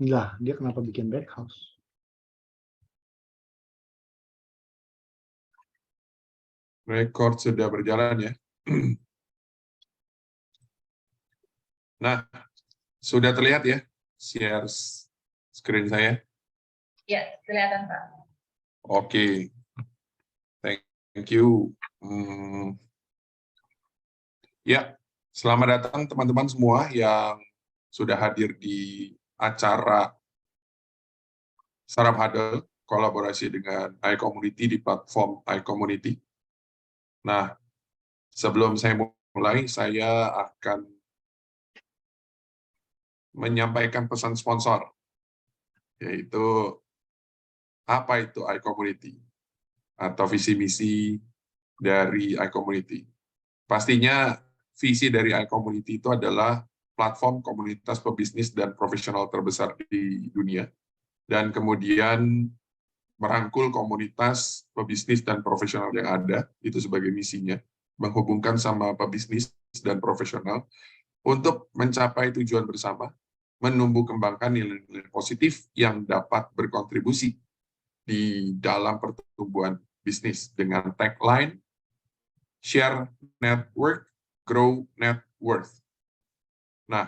Lah, dia kenapa bikin backhouse? Record sudah berjalan ya. Nah, sudah terlihat ya share screen saya? Ya, kelihatan Pak. Oke, thank you. Ya, selamat datang teman-teman semua yang sudah hadir di acara Startup Huddle kolaborasi dengan iCommunity di platform iCommunity. Nah, sebelum saya mulai, saya akan menyampaikan pesan sponsor, yaitu apa itu iCommunity atau visi misi dari iCommunity. Pastinya visi dari iCommunity itu adalah platform komunitas pebisnis dan profesional terbesar di dunia, dan kemudian merangkul komunitas pebisnis dan profesional yang ada, itu sebagai misinya, menghubungkan sama pebisnis dan profesional untuk mencapai tujuan bersama, menumbuh kembangkan nilai-nilai positif yang dapat berkontribusi di dalam pertumbuhan bisnis dengan tagline Share Network, Grow Net Worth. Nah,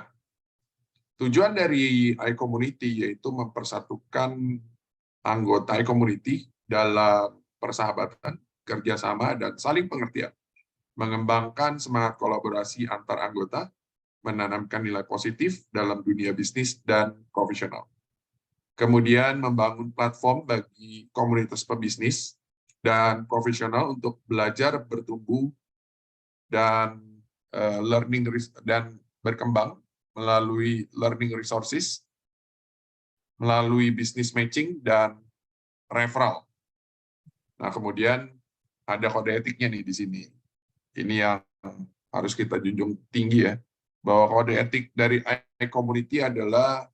tujuan dari iCommunity yaitu mempersatukan anggota iCommunity dalam persahabatan, kerjasama, dan saling pengertian, mengembangkan semangat kolaborasi antar anggota, menanamkan nilai positif dalam dunia bisnis dan profesional. Kemudian membangun platform bagi komunitas pebisnis dan profesional untuk belajar, bertumbuh, dan learning dan berkembang melalui learning resources, melalui business matching, dan referral. Nah, kemudian ada kode etiknya nih di sini. Ini yang harus kita junjung tinggi ya, bahwa kode etik dari iCommunity adalah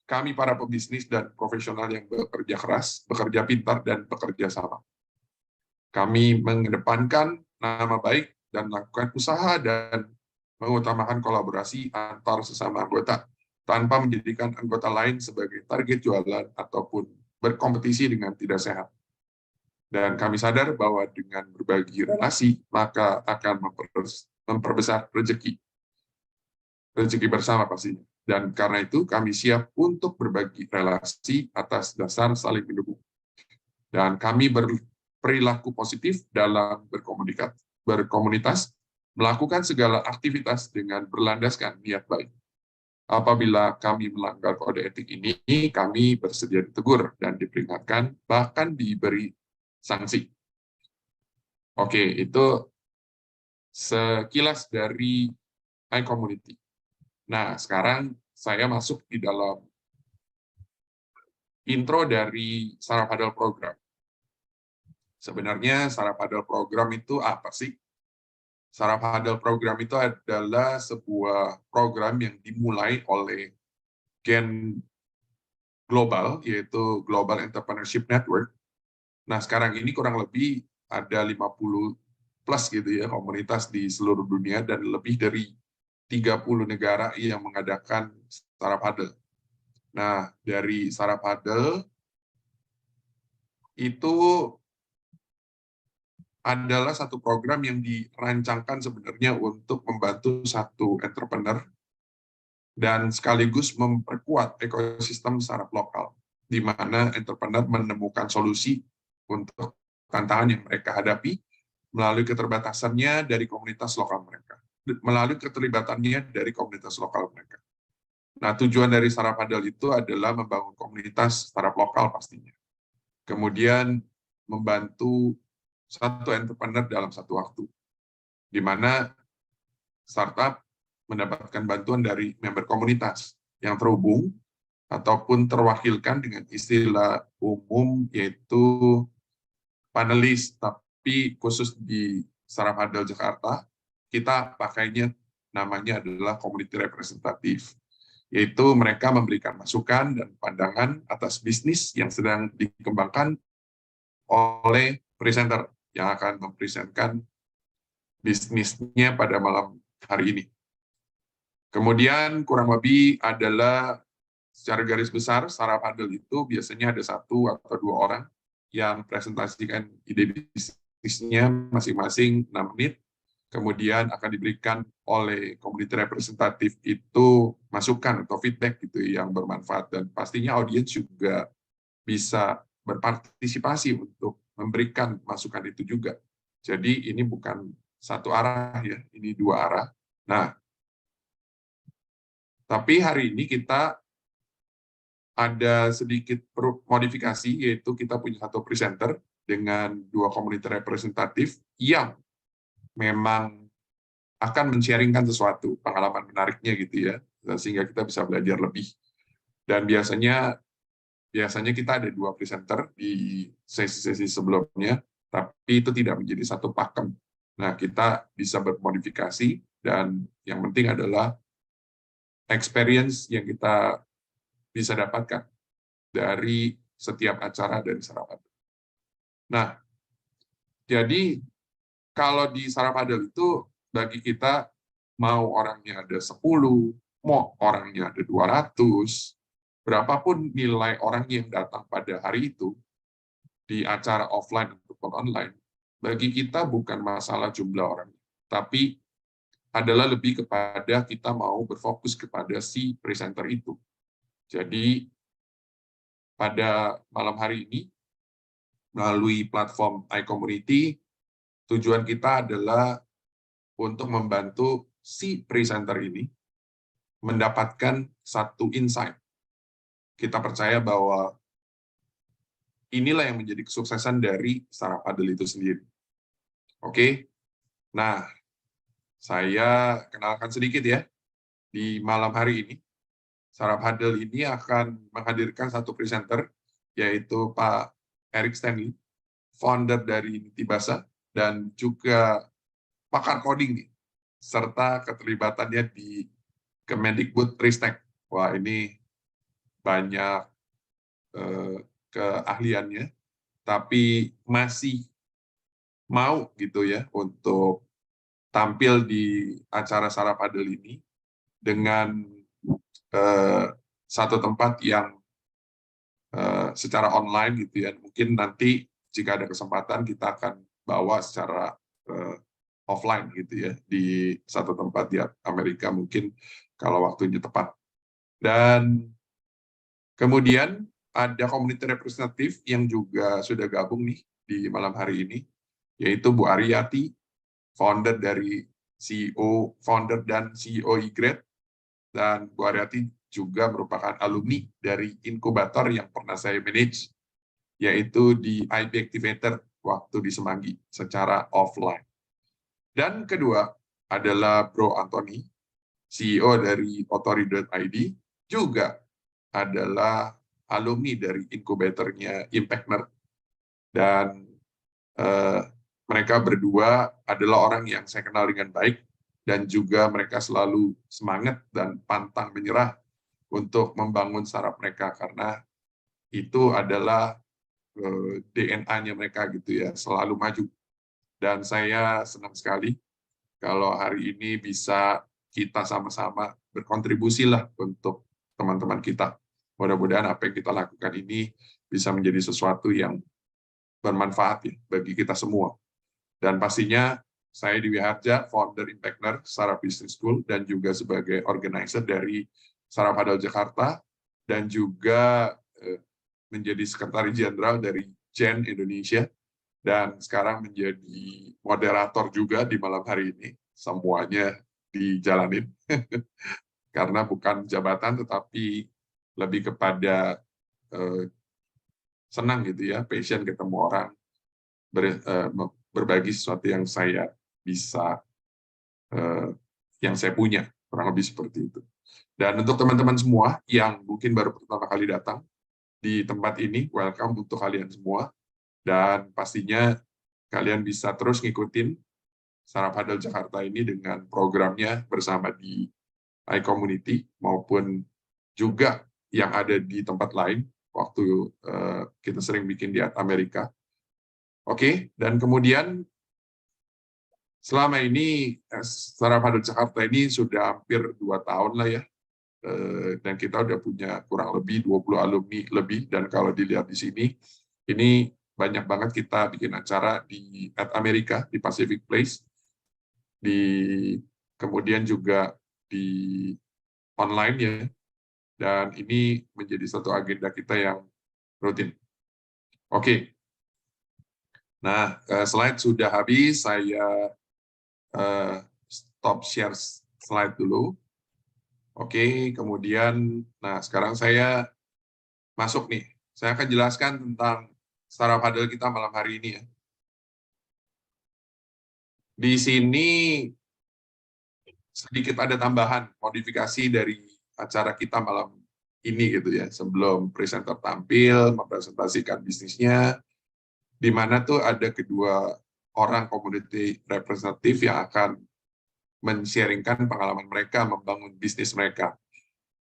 kami para pebisnis dan profesional yang bekerja keras, bekerja pintar, dan bekerja sama. Kami mengedepankan nama baik dan melakukan usaha dan mengutamakan kolaborasi antar sesama anggota, tanpa menjadikan anggota lain sebagai target jualan ataupun berkompetisi dengan tidak sehat. Dan kami sadar bahwa dengan berbagi relasi, maka akan memperbesar rezeki bersama pastinya. Dan karena itu kami siap untuk berbagi relasi atas dasar saling mendukung. Dan kami berperilaku positif dalam berkomunitas, melakukan segala aktivitas dengan berlandaskan niat baik. Apabila kami melanggar kode etik ini, kami bersedia ditegur dan diperingatkan, bahkan diberi sanksi. Oke, itu sekilas dari iCommunity. Nah, sekarang saya masuk di dalam intro dari Startup Huddle Program. Sebenarnya Startup Huddle Program itu apa sih? Startup Huddle Program itu adalah sebuah program yang dimulai oleh Gen Global, yaitu Global Entrepreneurship Network. Nah, sekarang ini kurang lebih ada 50 plus gitu ya komunitas di seluruh dunia, dan lebih dari 30 negara yang mengadakan Startup Huddle. Nah, dari Startup Huddle itu adalah satu program yang dirancangkan sebenarnya untuk membantu satu entrepreneur dan sekaligus memperkuat ekosistem startup lokal, di mana entrepreneur menemukan solusi untuk tantangan yang mereka hadapi melalui keterbatasannya dari komunitas lokal mereka, melalui keterlibatannya dari komunitas lokal mereka. Nah, tujuan dari Startup Huddle itu adalah membangun komunitas startup lokal pastinya. Kemudian membantu satu entrepreneur dalam satu waktu, di mana startup mendapatkan bantuan dari member komunitas yang terhubung ataupun terwakilkan dengan istilah umum yaitu panelis, tapi khusus di Startup Huddle Jakarta, kita pakainya namanya adalah community representative, yaitu mereka memberikan masukan dan pandangan atas bisnis yang sedang dikembangkan oleh presenter yang akan mempresentkan bisnisnya pada malam hari ini. Kemudian kurang lebih adalah secara garis besar startup huddle itu biasanya ada 1 atau 2 orang yang presentasikan ide bisnisnya masing-masing 6 menit. Kemudian akan diberikan oleh community representatif itu masukan atau feedback gitu yang bermanfaat, dan pastinya audiens juga bisa berpartisipasi untuk memberikan masukan itu juga. Jadi ini bukan satu arah ya, ini 2 arah. Nah, tapi hari ini kita ada sedikit modifikasi, yaitu kita punya 1 presenter dengan 2 community representatif yang memang akan men-sharingkan sesuatu, pengalaman menariknya gitu ya, sehingga kita bisa belajar lebih. Dan biasanya kita ada 2 presenter di sesi-sesi sebelumnya, tapi itu tidak menjadi satu pakem. Nah, kita bisa bermodifikasi, dan yang penting adalah experience yang kita bisa dapatkan dari setiap acara dari Sarap Huddle. Nah, jadi kalau di Sarap Huddle itu bagi kita mau orangnya ada 10, mau orangnya ada 200, berapapun nilai orang yang datang pada hari itu di acara offline ataupun online, bagi kita bukan masalah jumlah orang, tapi adalah lebih kepada kita mau berfokus kepada si presenter itu. Jadi pada malam hari ini melalui platform iCommunity, tujuan kita adalah untuk membantu si presenter ini mendapatkan satu insight. Kita percaya bahwa inilah yang menjadi kesuksesan dari Sarap Huddle itu sendiri. Oke, nah saya kenalkan sedikit ya. Di malam hari ini, Sarap Huddle ini akan menghadirkan 1 presenter, yaitu Pak Eric Stanley, founder dari Nitibasa, dan juga pakar coding nih, serta keterlibatannya di Kemendikbud Ristek. Wah, ini banyak keahliannya, tapi masih mau gitu ya untuk tampil di acara Sarap Huddle ini dengan satu tempat yang secara online gitu ya. Mungkin nanti jika ada kesempatan kita akan bawa secara offline gitu ya di satu tempat di Amerika mungkin kalau waktunya tepat. Dan kemudian ada community representatif yang juga sudah gabung nih di malam hari ini, yaitu Bu Ariyati, founder dan CEO iGrade, dan Bu Ariyati juga merupakan alumni dari inkubator yang pernah saya manage, yaitu di IP Activator waktu di Semanggi secara offline. Dan kedua adalah Bro Anthony, CEO dari Authority.id, juga adalah alumni dari inkubatornya Impactner, dan mereka berdua adalah orang yang saya kenal dengan baik, dan juga mereka selalu semangat dan pantang menyerah untuk membangun startup mereka, karena itu adalah DNA-nya mereka gitu ya, selalu maju. Dan saya senang sekali kalau hari ini bisa kita sama-sama berkontribusi lah untuk teman-teman kita. Mudah-mudahan apa yang kita lakukan ini bisa menjadi sesuatu yang bermanfaat ya bagi kita semua. Dan pastinya saya Dewi Harja, founder Impactner, Sarap Business School, dan juga sebagai organizer dari Sarap Huddle Jakarta, dan juga menjadi sekretaris jenderal dari Gen Indonesia, dan sekarang menjadi moderator juga di malam hari ini. Semuanya dijalanin, karena bukan jabatan, tetapi lebih kepada senang gitu ya, passion ketemu orang, berbagi sesuatu yang saya bisa, yang saya punya, kurang lebih seperti itu. Dan untuk teman-teman semua yang mungkin baru pertama kali datang di tempat ini, welcome untuk kalian semua, dan pastinya kalian bisa terus ngikutin Sarap Huddle Jakarta ini dengan programnya bersama di iCommunity maupun juga yang ada di tempat lain waktu kita sering bikin di Amerika. Oke, dan kemudian selama ini Startup Huddle Jakarta ini sudah hampir 2 tahun lah ya, dan kita udah punya kurang lebih 20 alumni lebih, dan kalau dilihat di sini, ini banyak banget kita bikin acara di Amerika, di Pacific Place, kemudian juga di online ya, dan ini menjadi satu agenda kita yang rutin. Oke. Nah, slide sudah habis, saya stop share slide dulu. Oke, kemudian, nah sekarang saya masuk nih. Saya akan jelaskan tentang Startup Huddle kita malam hari ini ya. Di sini sedikit ada tambahan modifikasi dari acara kita malam ini gitu ya. Sebelum presenter tampil, mempresentasikan bisnisnya, di mana tuh ada kedua orang community representative yang akan men-sharingkan pengalaman mereka membangun bisnis mereka.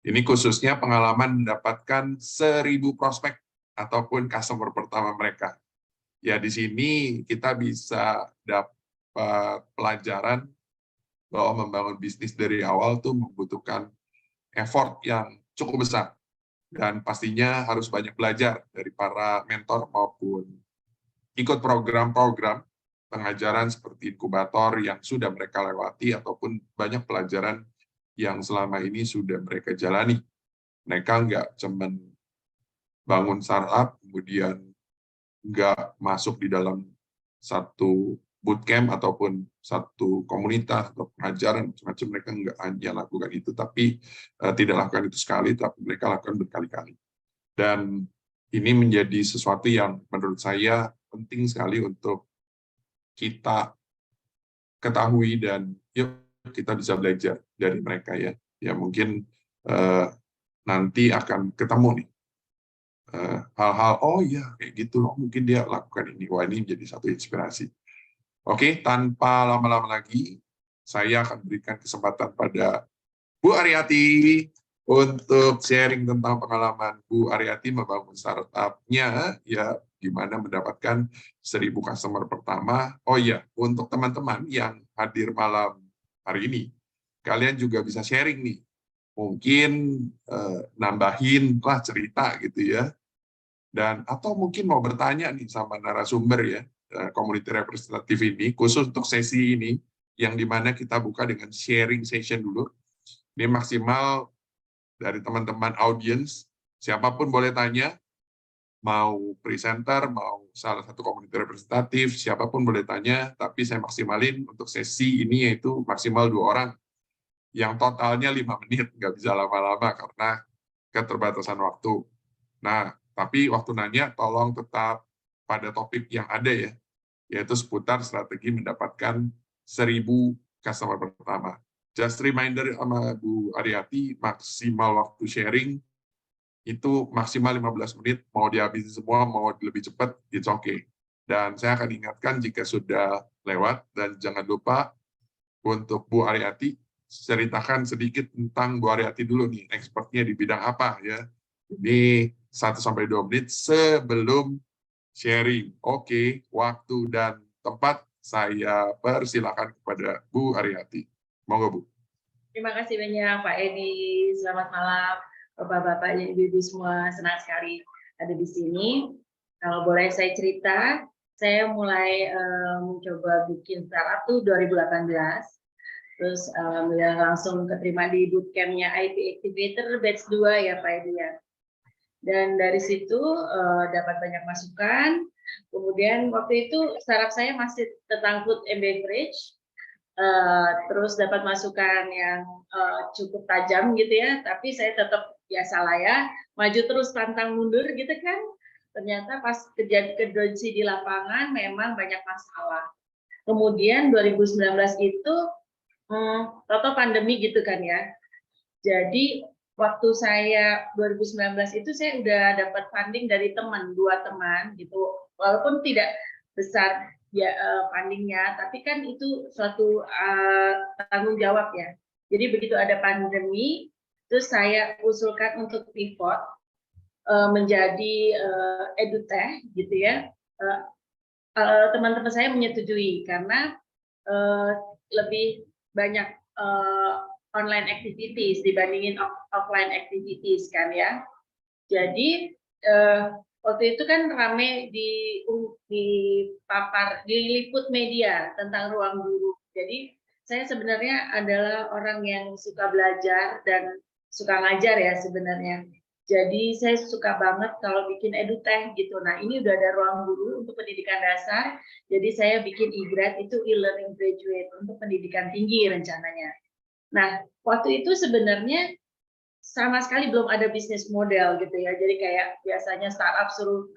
Ini khususnya pengalaman mendapatkan 1000 prospek ataupun customer pertama mereka. Ya di sini kita bisa dapat pelajaran bahwa membangun bisnis dari awal tuh membutuhkan effort yang cukup besar. Dan pastinya harus banyak belajar dari para mentor maupun ikut program-program pengajaran seperti inkubator yang sudah mereka lewati ataupun banyak pelajaran yang selama ini sudah mereka jalani. Mereka nggak cuman bangun startup, kemudian nggak masuk di dalam satu bootcamp ataupun satu komunitas atau pengajaran macam-macam, mereka nggak hanya lakukan itu, tapi tidak lakukan itu sekali, tapi mereka lakukan berkali-kali. Dan ini menjadi sesuatu yang menurut saya penting sekali untuk kita ketahui dan yuk kita bisa belajar dari mereka ya. Ya mungkin nanti akan ketemu nih hal-hal, oh iya kayak gitu, mungkin dia lakukan ini, wah ini menjadi satu inspirasi. Oke, tanpa lama-lama lagi, saya akan berikan kesempatan pada Bu Aryati untuk sharing tentang pengalaman Bu Aryati membangun startup-nya, ya gimana mendapatkan 1000 customer pertama. Oh iya, untuk teman-teman yang hadir malam hari ini, kalian juga bisa sharing nih, mungkin nambahin lah cerita gitu ya, dan atau mungkin mau bertanya nih sama narasumber ya, community representative ini, khusus untuk sesi ini, yang dimana kita buka dengan sharing session dulu. Ini maksimal dari teman-teman audiens, siapapun boleh tanya, mau presenter, mau salah satu community representative, siapapun boleh tanya, tapi saya maksimalin untuk sesi ini yaitu maksimal 2 orang, yang totalnya 5 menit, nggak bisa lama-lama karena keterbatasan waktu. Nah, tapi waktu nanya tolong tetap pada topik yang ada ya, yaitu seputar strategi mendapatkan 1000 customer pertama. Just reminder sama Bu Aryati, maksimal waktu sharing itu maksimal 15 menit, mau dihabisi semua, mau lebih cepat, it's okay. Dan saya akan ingatkan jika sudah lewat, dan jangan lupa untuk Bu Aryati, ceritakan sedikit tentang Bu Aryati dulu nih, expertnya di bidang apa ya. Ini 1-2 menit sebelum sharing. Oke, waktu dan tempat saya persilakan kepada Bu Aryati. Monggo Bu. Terima kasih banyak Pak Edi. Selamat malam Bapak-bapak dan Ibu-ibu semua. Senang sekali ada di sini. Kalau boleh saya cerita, saya mulai mencoba bikin startup tuh 2018. Terus langsung keterima di bootcampnya IT Activator batch 2 ya Pak Edi ya. Dan dari situ dapat banyak masukan. Kemudian waktu itu startup saya masih tentang food and beverage, terus dapat masukan yang cukup tajam gitu ya. Tapi saya tetap biasa lah ya, maju terus pantang mundur gitu kan. Ternyata pas kerja di lapangan memang banyak masalah. Kemudian 2019 itu toto pandemi gitu kan ya. Jadi waktu saya 2019 itu saya udah dapat funding dari teman, 2 teman gitu. Walaupun tidak besar ya fundingnya, tapi kan itu suatu tanggung jawab ya. Jadi begitu ada pandemi, terus saya usulkan untuk pivot menjadi edutech gitu ya. Teman-teman saya menyetujui karena lebih banyak online activities dibandingin offline activities kan ya. Jadi waktu itu kan rame diliput media tentang ruang guru. Jadi saya sebenarnya adalah orang yang suka belajar dan suka ngajar ya sebenarnya. Jadi saya suka banget kalau bikin edutech gitu. Nah ini udah ada ruang guru untuk pendidikan dasar. Jadi saya bikin e-grad itu e-learning graduate untuk pendidikan tinggi rencananya. Nah waktu itu sebenarnya sama sekali belum ada bisnis model gitu ya. Jadi kayak biasanya startup suruh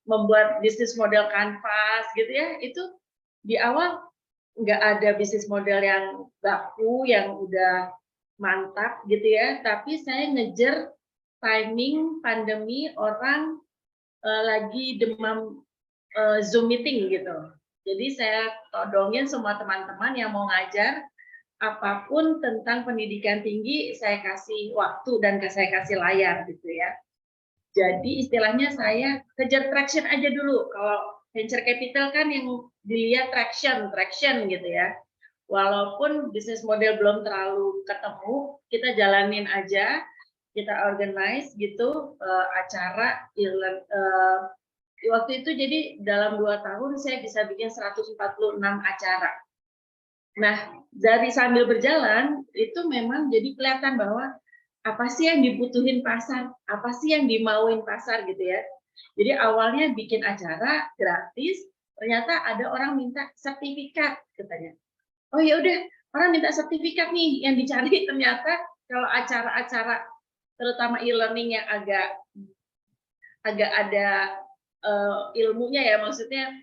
membuat bisnis model kanvas gitu ya. Itu di awal nggak ada bisnis model yang baku, yang udah mantap gitu ya. Tapi saya ngejar timing pandemi orang lagi demam Zoom meeting gitu. Jadi saya todongin semua teman-teman yang mau ngajar apapun tentang pendidikan tinggi, saya kasih waktu dan saya kasih layar gitu ya. Jadi istilahnya saya kejar traction aja dulu. Kalau venture capital kan yang dilihat traction gitu ya. Walaupun bisnis model belum terlalu ketemu, kita jalanin aja, kita organize gitu acara. Waktu itu jadi dalam 2 tahun saya bisa bikin 146 acara. Nah, dari sambil berjalan itu memang jadi kelihatan bahwa apa sih yang dibutuhin pasar, apa sih yang dimauin pasar gitu ya. Jadi awalnya bikin acara gratis, ternyata ada orang minta sertifikat katanya. Oh ya udah, orang minta sertifikat nih, yang dicari ternyata kalau acara-acara terutama e-learning yang agak ada ilmunya ya, maksudnya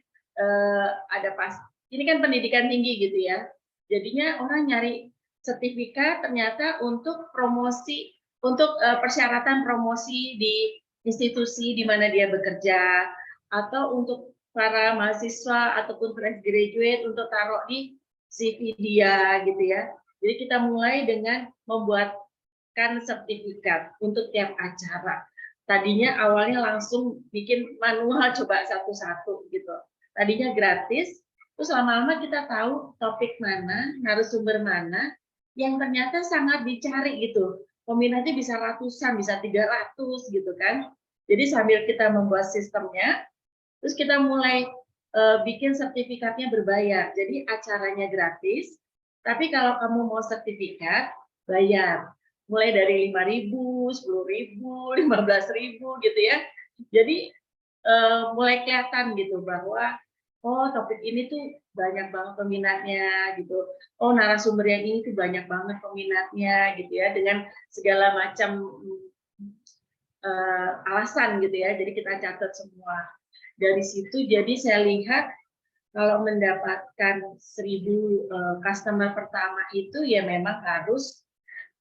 ada pas. Ini kan pendidikan tinggi gitu ya. Jadinya orang nyari sertifikat ternyata untuk promosi, untuk persyaratan promosi di institusi di mana dia bekerja, atau untuk para mahasiswa ataupun fresh graduate untuk taruh di CV dia gitu ya. Jadi kita mulai dengan membuatkan sertifikat untuk tiap acara. Tadinya awalnya langsung bikin manual coba satu-satu gitu. Tadinya gratis, terus lama-lama kita tahu topik mana, narasumber mana, yang ternyata sangat dicari gitu. Peminatnya bisa ratusan, bisa 300 gitu kan. Jadi sambil kita membuat sistemnya, terus kita mulai bikin sertifikatnya berbayar. Jadi acaranya gratis, tapi kalau kamu mau sertifikat, bayar. Mulai dari 5.000, 10.000, 15.000 gitu ya. Jadi mulai kelihatan gitu bahwa oh topik ini tuh banyak banget peminatnya gitu. Oh narasumber yang ini tuh banyak banget peminatnya gitu ya, dengan segala macam alasan gitu ya. Jadi kita catat semua. Dari situ jadi saya lihat kalau mendapatkan 1.000 customer pertama itu ya memang harus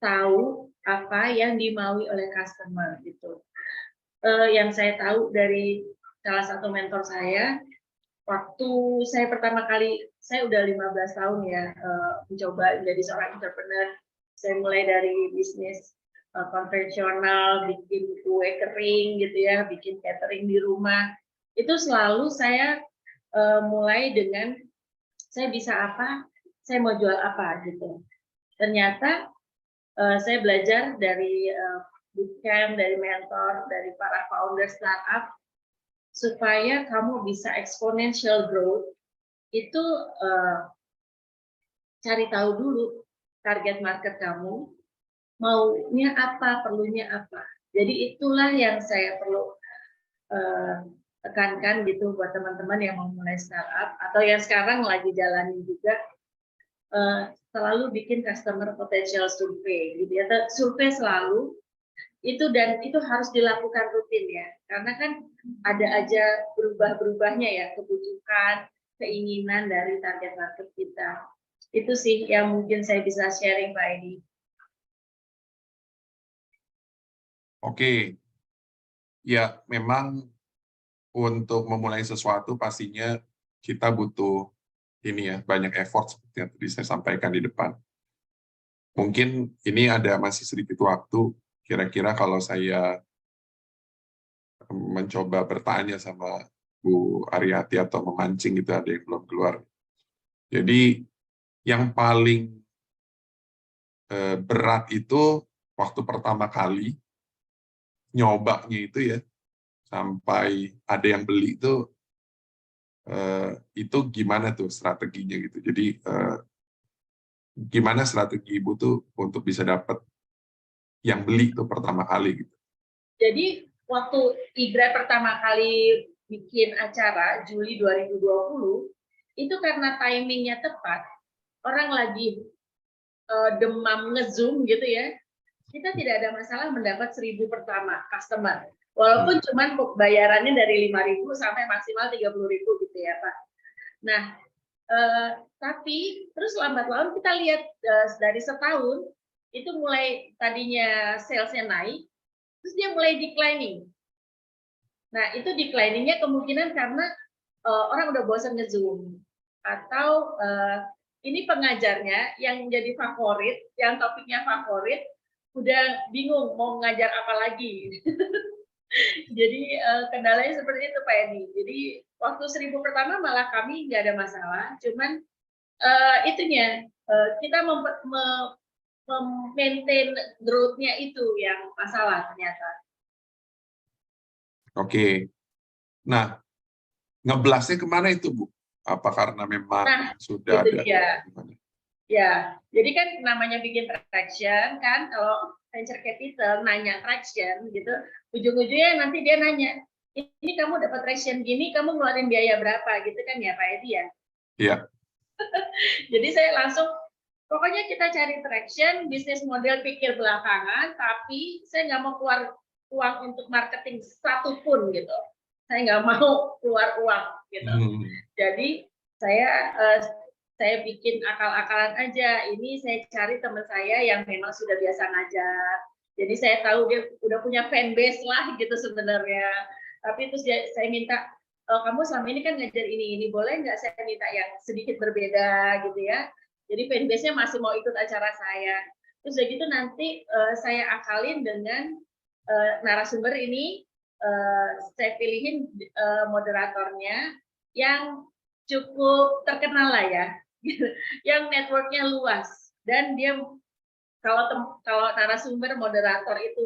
tahu apa yang dimaui oleh customer gitu. Yang saya tahu dari salah satu mentor saya, waktu saya pertama kali, saya udah 15 tahun ya mencoba menjadi seorang entrepreneur. Saya mulai dari bisnis konvensional, bikin kue kering gitu ya, bikin catering di rumah. Itu selalu saya mulai dengan saya bisa apa, saya mau jual apa gitu. Ternyata saya belajar dari bootcamp, dari mentor, dari para founder startup, supaya kamu bisa exponential growth, itu cari tahu dulu target market kamu, maunya apa, perlunya apa. Jadi itulah yang saya perlu tekankan gitu buat teman-teman yang mau mulai startup, atau yang sekarang lagi jalanin juga, selalu bikin customer potential survey gitu ya, survei selalu itu, dan itu harus dilakukan rutin ya, karena kan ada aja berubah-berubahnya ya kebutuhan, keinginan dari target market kita. Itu sih yang mungkin saya bisa sharing Pak Edi. Oke, ya memang untuk memulai sesuatu pastinya kita butuh ini ya, banyak effort seperti yang tadi saya sampaikan di depan. Mungkin ini ada masih sedikit waktu, kira-kira kalau saya mencoba bertanya sama Bu Aryati atau memancing gitu, ada yang belum keluar. Jadi yang paling berat itu waktu pertama kali nyobanya itu ya, sampai ada yang beli itu gimana tuh strateginya gitu. Jadi gimana strategi Ibu tuh untuk bisa dapat yang beli tuh pertama kali gitu. Jadi waktu IGRA pertama kali bikin acara Juli 2020 itu karena timingnya tepat, orang lagi demam nge-zoom gitu ya, kita tidak ada masalah mendapat 1.000 pertama customer. Walaupun cuman bayarannya dari 5.000 sampai maksimal 30.000 gitu ya Pak. Nah, tapi terus lambat laun kita lihat dari setahun itu mulai tadinya salesnya naik, terus dia mulai declining. Nah, itu decliningnya kemungkinan karena orang udah bosan nge-zoom atau ini pengajarnya yang jadi favorit, yang topiknya favorit, udah bingung mau ngajar apa lagi. Jadi kendalanya seperti itu Pak Edi. Jadi waktu 1.000 pertama malah kami nggak ada masalah, cuman itunya kita maintain growth-nya itu yang masalah ternyata. Oke. Nah, ngeblasnya kemana itu Bu? Apa karena memang sudah ada? Dia. Ya, jadi kan namanya bikin traction kan, kalau venture capital nanya traction gitu, ujung-ujungnya nanti dia nanya, ini kamu dapat traction gini, kamu ngeluarin biaya berapa gitu kan ya Pak Edi ya? Iya. Jadi saya langsung, pokoknya kita cari traction, bisnis model pikir belakangan, tapi saya nggak mau keluar uang untuk marketing satupun gitu. Saya nggak mau keluar uang gitu. Jadi saya bikin akal-akalan aja. Ini saya cari teman saya yang memang sudah biasa ngajar. Jadi saya tahu dia udah punya fanbase lah gitu sebenarnya. Tapi terus saya minta, kamu selama ini kan ngajar ini boleh nggak saya minta yang sedikit berbeda gitu ya. Jadi fanbase-nya masih mau ikut acara saya. Terus begitu nanti saya akalin dengan narasumber ini, saya pilihin moderatornya yang cukup terkenal lah ya, yang networknya luas, dan dia kalau narasumber moderator itu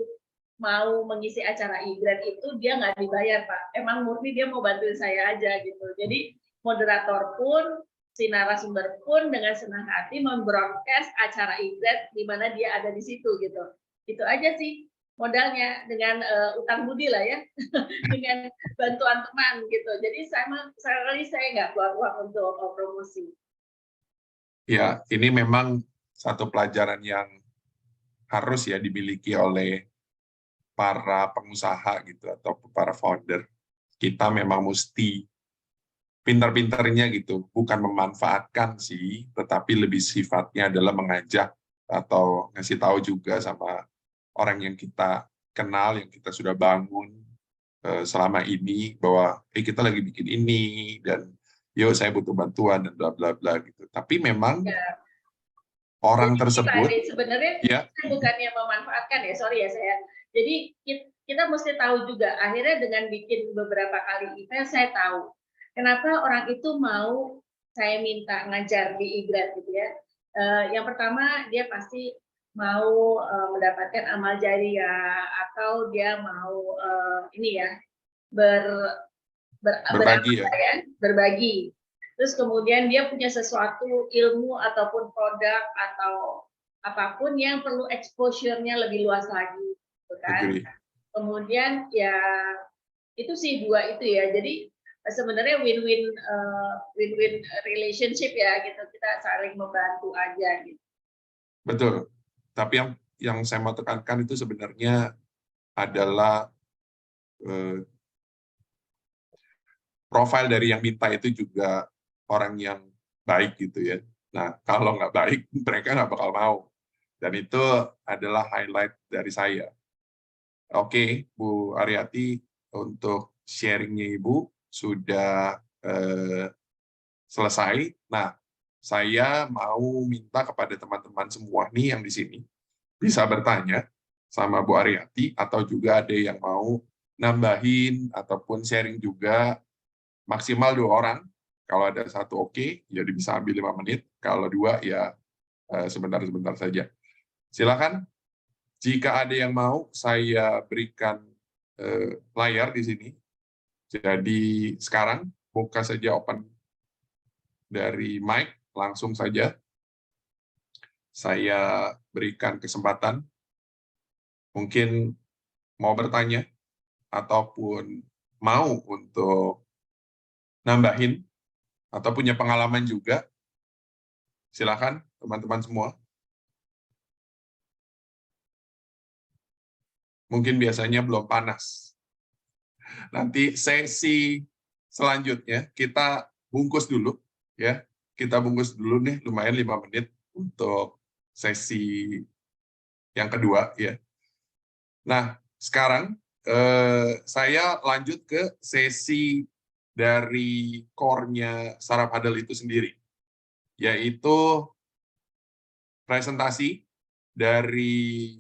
mau mengisi acara IGRAD itu dia nggak dibayar Pak, emang murni dia mau bantuin saya aja gitu. Jadi moderator pun, si narasumber pun dengan senang hati membroadcast acara IGRAD di mana dia ada di situ gitu. Itu aja sih modalnya, dengan utang budi lah ya, dengan bantuan teman gitu. Jadi sekali saya nggak keluar uang untuk promosi. Ya, ini memang satu pelajaran yang harus ya dimiliki oleh para pengusaha gitu atau para founder. Kita memang mesti pintar-pintarnya gitu, bukan memanfaatkan sih, tetapi lebih sifatnya adalah mengajak atau ngasih tahu juga sama orang yang kita kenal, yang kita sudah bangun selama ini, bahwa kita lagi bikin ini, dan yuk saya butuh bantuan, dan bla bla bla gitu. Tapi memang orang tersebut, sebenarnya ya, saya bukannya memanfaatkan ya, sorry ya saya. Jadi kita mesti tahu juga, akhirnya dengan bikin beberapa kali event, saya tahu kenapa orang itu mau saya minta ngajar di IGRAD gitu ya. Yang pertama dia pasti mau mendapatkan amal jariah, atau dia mau ini ya berbagi ya. Berbagi. Terus kemudian dia punya sesuatu ilmu ataupun produk atau apapun yang perlu exposure-nya lebih luas lagi, gitu kan? Kemudian ya itu sih dua itu ya. Jadi sebenarnya win-win relationship ya gitu. Kita saling membantu aja gitu. Betul. Tapi yang saya mau tekankan itu sebenarnya adalah profil dari yang minta itu juga orang yang baik gitu ya. Nah, kalau nggak baik, mereka nggak bakal mau. Dan itu adalah highlight dari saya. Oke, Bu Aryati, untuk sharingnya Ibu sudah selesai. Nah, saya mau minta kepada teman-teman semua nih yang di sini bisa bertanya sama Bu Aryati, atau juga ada yang mau nambahin ataupun sharing juga, maksimal 2 orang. Kalau ada satu oke, ya bisa ambil 5 menit. Kalau 2 ya sebentar-sebentar saja. Silakan. Jika ada yang mau, saya berikan layar di sini. Jadi sekarang buka saja open dari mic, langsung saja saya berikan kesempatan. Mungkin mau bertanya ataupun mau untuk nambahin atau punya pengalaman juga. Silakan teman-teman semua. Mungkin biasanya belum panas. Nanti sesi selanjutnya kita bungkus dulu ya. Kita bungkus dulu nih lumayan 5 menit untuk sesi yang kedua ya. Nah, sekarang saya lanjut ke sesi dari core-nya Startup Huddle itu sendiri, yaitu presentasi dari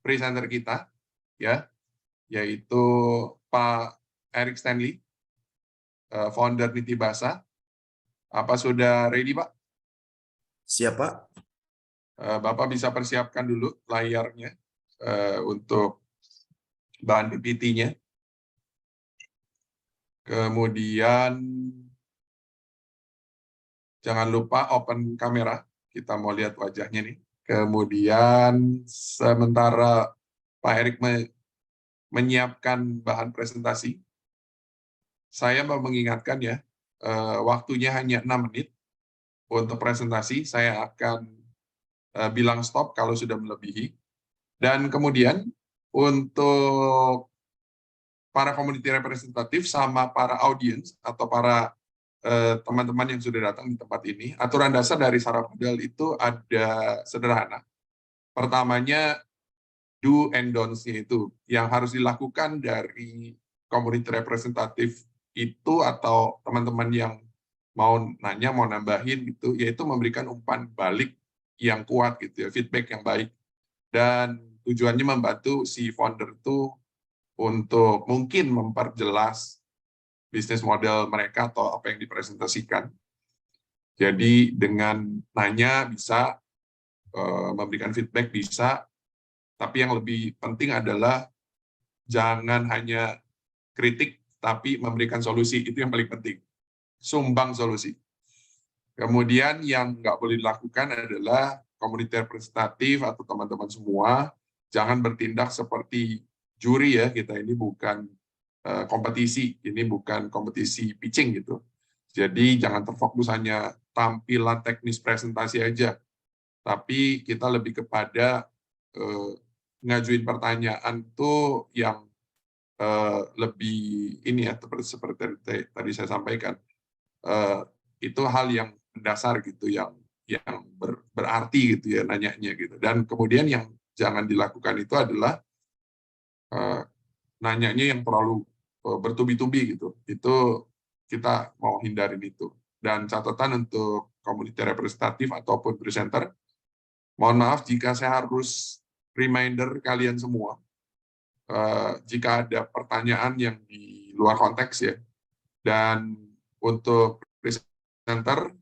presenter kita ya, yaitu Pak Eric Stanley, founder Nitibasa. Apa sudah ready, Pak? Siap, Pak. Bapak bisa persiapkan dulu layarnya untuk bahan PPT-nya. Kemudian jangan lupa open kamera, kita mau lihat wajahnya nih. Kemudian sementara Pak Erick menyiapkan bahan presentasi, saya mau mengingatkan ya, waktunya hanya 6 menit untuk presentasi. Saya akan bilang stop kalau sudah melebihi. Dan kemudian untuk para community representatif sama para audiens atau para teman-teman yang sudah datang di tempat ini, aturan dasar dari Startup Huddle itu ada sederhana. Pertamanya, do and don'ts-nya itu yang harus dilakukan dari community representatif itu atau teman-teman yang mau nanya, mau nambahin gitu, yaitu memberikan umpan balik yang kuat gitu ya, feedback yang baik. Dan tujuannya membantu si founder itu untuk mungkin memperjelas bisnis model mereka atau apa yang dipresentasikan. Jadi dengan nanya bisa, memberikan feedback bisa, tapi yang lebih penting adalah jangan hanya kritik, tapi memberikan solusi, itu yang paling penting. Sumbang solusi. Kemudian yang nggak boleh dilakukan adalah komunitas representatif atau teman-teman semua, jangan bertindak seperti juri ya, kita ini bukan kompetisi, ini bukan kompetisi pitching gitu. Jadi jangan terfokus hanya tampilan teknis presentasi aja, tapi kita lebih kepada ngajuin pertanyaan tuh yang lebih ini ya, seperti tadi saya sampaikan, itu hal yang mendasar gitu, yang berarti gitu ya nanyanya gitu. Dan kemudian yang jangan dilakukan itu adalah nanyanya yang terlalu bertubi-tubi gitu. Itu kita mau hindarin itu. Dan catatan untuk komunitas representatif ataupun presenter, mohon maaf jika saya harus reminder kalian semua, jika ada pertanyaan yang di luar konteks ya. Dan untuk presenter,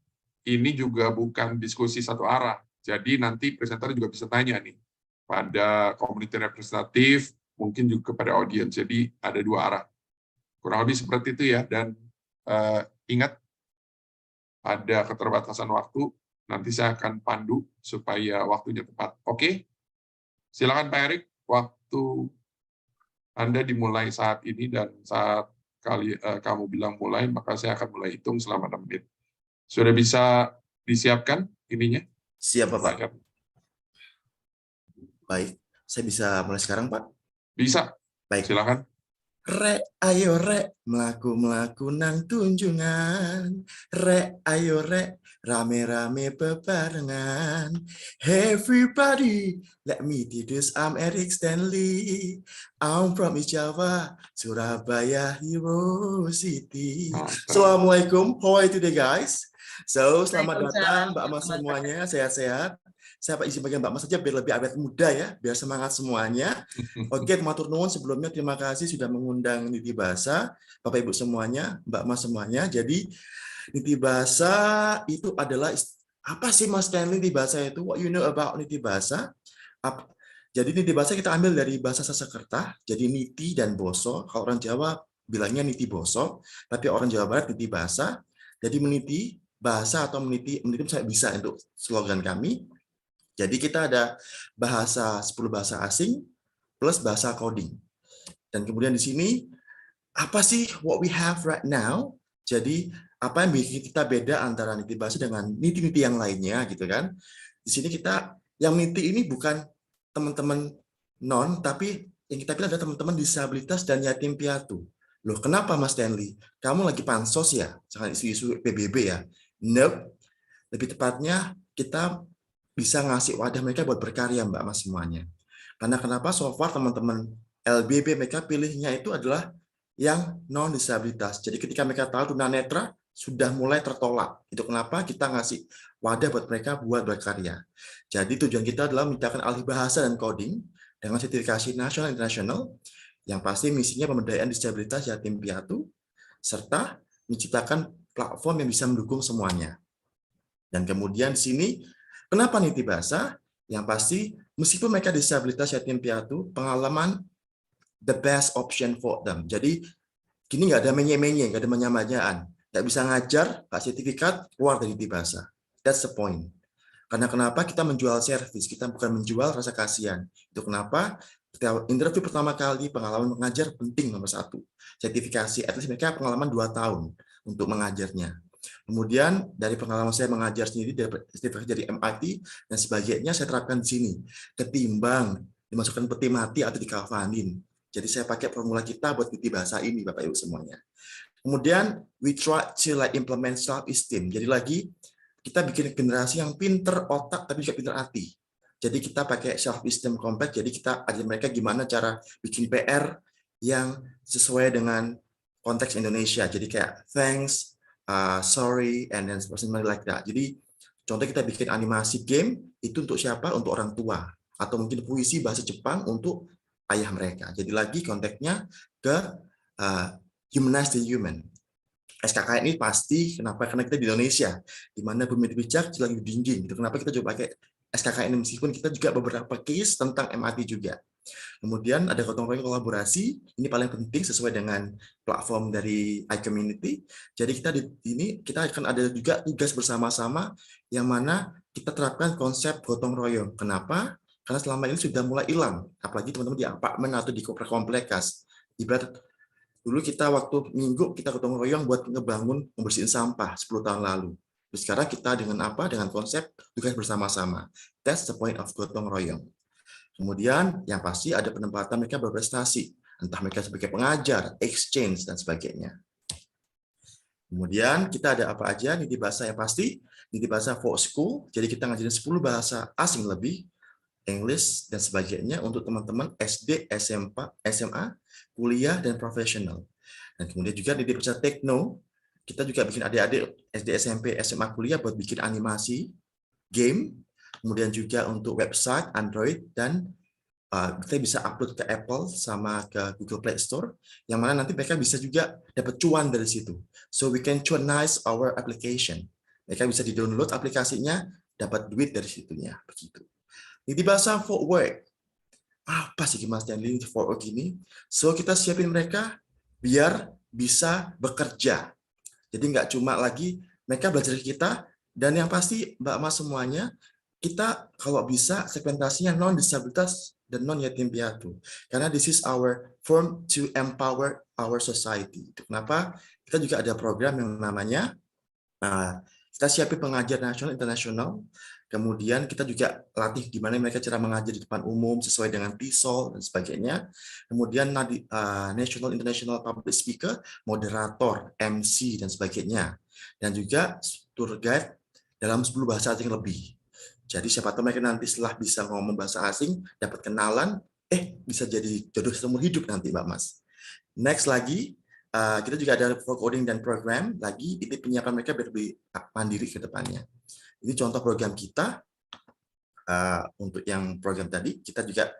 ini juga bukan diskusi satu arah. Jadi nanti presenter juga bisa tanya nih pada komunitas representatif, mungkin juga kepada audiens. Jadi ada 2 arah. Kurang lebih seperti itu ya. Dan ingat, ada keterbatasan waktu. Nanti saya akan pandu supaya waktunya tepat. Oke? Silakan Pak Erick, waktu Anda dimulai saat ini, dan saat kamu bilang mulai, maka saya akan mulai hitung selama 6 menit. Sudah bisa disiapkan ininya? Siap, Pak. Baik, saya bisa mulai sekarang, Pak? Bisa. Baik. Silakan. Rek, ayo rek, melaku nang tunjungan. Rek, ayo rek, rame-rame bebarengan. Everybody, let me introduce, I'm Eric Stanley. I'm from East Java, Surabaya Hero City. Assalamualaikum, how are you today guys? So, selamat datang Mbak Mas semuanya, sehat-sehat. Saya isi bagian Mbak Mas saja biar lebih awet muda ya, biar semangat semuanya. Oke, matur nuwun sebelumnya terima kasih sudah mengundang Niti Bahasa, Bapak Ibu semuanya, Mbak Mas semuanya. Jadi Niti Bahasa itu adalah apa sih Mas Stanley Niti Bahasa itu? What you know about Niti Bahasa? Jadi Niti Bahasa kita ambil dari bahasa Sanskerta, jadi Niti dan Boso. Kalau orang Jawa bilangnya Niti Boso, tapi orang Jawa Barat Niti Bahasa. Jadi meniti bahasa atau meniti saya bisa untuk slogan kami. Jadi kita ada 10 bahasa asing plus bahasa coding. Dan kemudian di sini apa sih what we have right now? Jadi apa yang bikin kita beda antara Niti Bahasa dengan niti-niti yang lainnya gitu kan? Di sini kita yang niti ini bukan teman-teman non, tapi yang kita pilih adalah teman-teman disabilitas dan yatim piatu. Loh, kenapa Mas Stanley? Kamu lagi pansos ya? Jangan isu-isu PBB ya? Nope. Lebih tepatnya kita bisa ngasih wadah mereka buat berkarya, Mbak Mas semuanya. Karena kenapa so far teman-teman LBB mereka pilihnya itu adalah yang non-disabilitas. Jadi ketika mereka tahu tunanetra, sudah mulai tertolak. Itu kenapa kita ngasih wadah buat mereka buat berkarya. Jadi tujuan kita adalah menciptakan alih bahasa dan coding dengan sertifikasi nasional internasional, yang pasti misinya pemberdayaan disabilitas yatim piatu, serta menciptakan platform yang bisa mendukung semuanya. Dan kemudian di sini, kenapa Niti Bahasa? Yang pasti, meskipun mereka disabilitas yatim piatu, pengalaman the best option for them. Jadi, gini nggak ada menye-menye, nggak ada menyamajaan. Nggak bisa ngajar, nggak sertifikat, keluar dari Niti Bahasa. That's the point. Karena kenapa kita menjual servis, kita bukan menjual rasa kasihan. Itu kenapa interview pertama kali pengalaman mengajar penting nomor 1. Sertifikasi, at least mereka pengalaman 2 tahun untuk mengajarnya. Kemudian dari pengalaman saya mengajar sendiri, sertifikasi dari MIT dan sebagainya saya terapkan di sini. Ketimbang dimasukkan peti mati atau dikavanin. Jadi saya pakai formula kita buat Niti Bahasa ini, Bapak Ibu semuanya. Kemudian we try to implement self-esteem. Jadi lagi kita bikin generasi yang pinter otak tapi juga pinter hati. Jadi kita pakai self-esteem compact, jadi kita ajar mereka gimana cara bikin PR yang sesuai dengan konteks Indonesia. Jadi kayak thanks, sorry, and then something like that. Jadi contoh kita bikin animasi game, itu untuk siapa? Untuk orang tua. Atau mungkin puisi bahasa Jepang untuk ayah mereka. Jadi lagi konteksnya ke humanize the human. SKKN ini pasti, kenapa? Karena kita di Indonesia, di mana bumi dipijak, lagi dinding. Kenapa kita coba pakai SKKN ini, meskipun kita juga beberapa case tentang MIT juga. Kemudian ada gotong royong kolaborasi, ini paling penting sesuai dengan platform dari iCommunity. Jadi kita di sini kita akan ada juga tugas bersama-sama yang mana kita terapkan konsep gotong royong. Kenapa? Karena selama ini sudah mulai hilang, apalagi teman-teman di apartemen atau di kompleks. Ibarat dulu kita waktu minggu kita gotong royong buat ngebangun membersihin sampah 10 tahun lalu. Terus sekarang kita dengan apa? Dengan konsep tugas bersama-sama. That's the point of gotong royong. Kemudian yang pasti ada penempatan mereka berprestasi, entah mereka sebagai pengajar, exchange, dan sebagainya. Kemudian kita ada apa aja? Niti Bahasa yang pasti, Niti Bahasa for School, jadi kita ngajarin 10 bahasa asing lebih, English, dan sebagainya untuk teman-teman SD, SMA, kuliah, dan profesional. Dan kemudian juga Niti Bahasa Tekno, kita juga bikin adik-adik SD, SMP, SMA, kuliah buat bikin animasi, game, kemudian juga untuk website, Android, dan kita bisa upload ke Apple sama ke Google Play Store, yang mana nanti mereka bisa juga dapat cuan dari situ. So we can cuanize our application. Mereka bisa di-download aplikasinya, dapat duit dari situnya. Begitu. Niti Bahasa for Work. Apa sih Mas Stanley for Work ini? So kita siapin mereka biar bisa bekerja. Jadi nggak cuma lagi mereka belajar kita, dan yang pasti Mbak Mas semuanya, kita kalau bisa segmentasinya non-disabilitas dan non-yatim piatu. Karena this is our form to empower our society. Kenapa? Kita juga ada program yang namanya, kita siapin pengajar nasional, internasional, kemudian kita juga latih gimana mereka cara mengajar di depan umum sesuai dengan TESOL dan sebagainya. Kemudian National International Public Speaker, moderator, MC, dan sebagainya. Dan juga tour guide dalam 10 bahasa asing lebih. Jadi siapa tahu mereka nanti setelah bisa ngomong bahasa asing, dapat kenalan, bisa jadi jodoh seumur hidup nanti, Mbak Mas. Next lagi, kita juga ada coding dan program, lagi itu penyiapan mereka lebih mandiri ke depannya. Ini contoh program kita. untuk yang program tadi, kita juga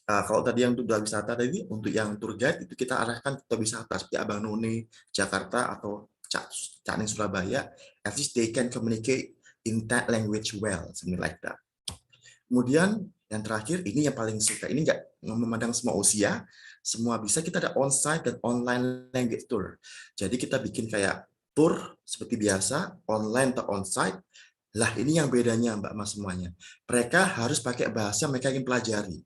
kalau tadi yang duta wisata tadi, untuk yang tour guide itu kita arahkan ke wisata seperti Abang None, Jakarta, atau Cak Ning Surabaya. At least they can communicate in that language well, something like that. Kemudian yang terakhir, ini yang paling suka, ini nggak memandang semua usia, semua bisa. Kita ada on-site dan online language tour. Jadi kita bikin kayak tour seperti biasa, online atau on-site. Lah ini yang bedanya Mbak Mas semuanya. Mereka harus pakai bahasa yang mereka ingin pelajari.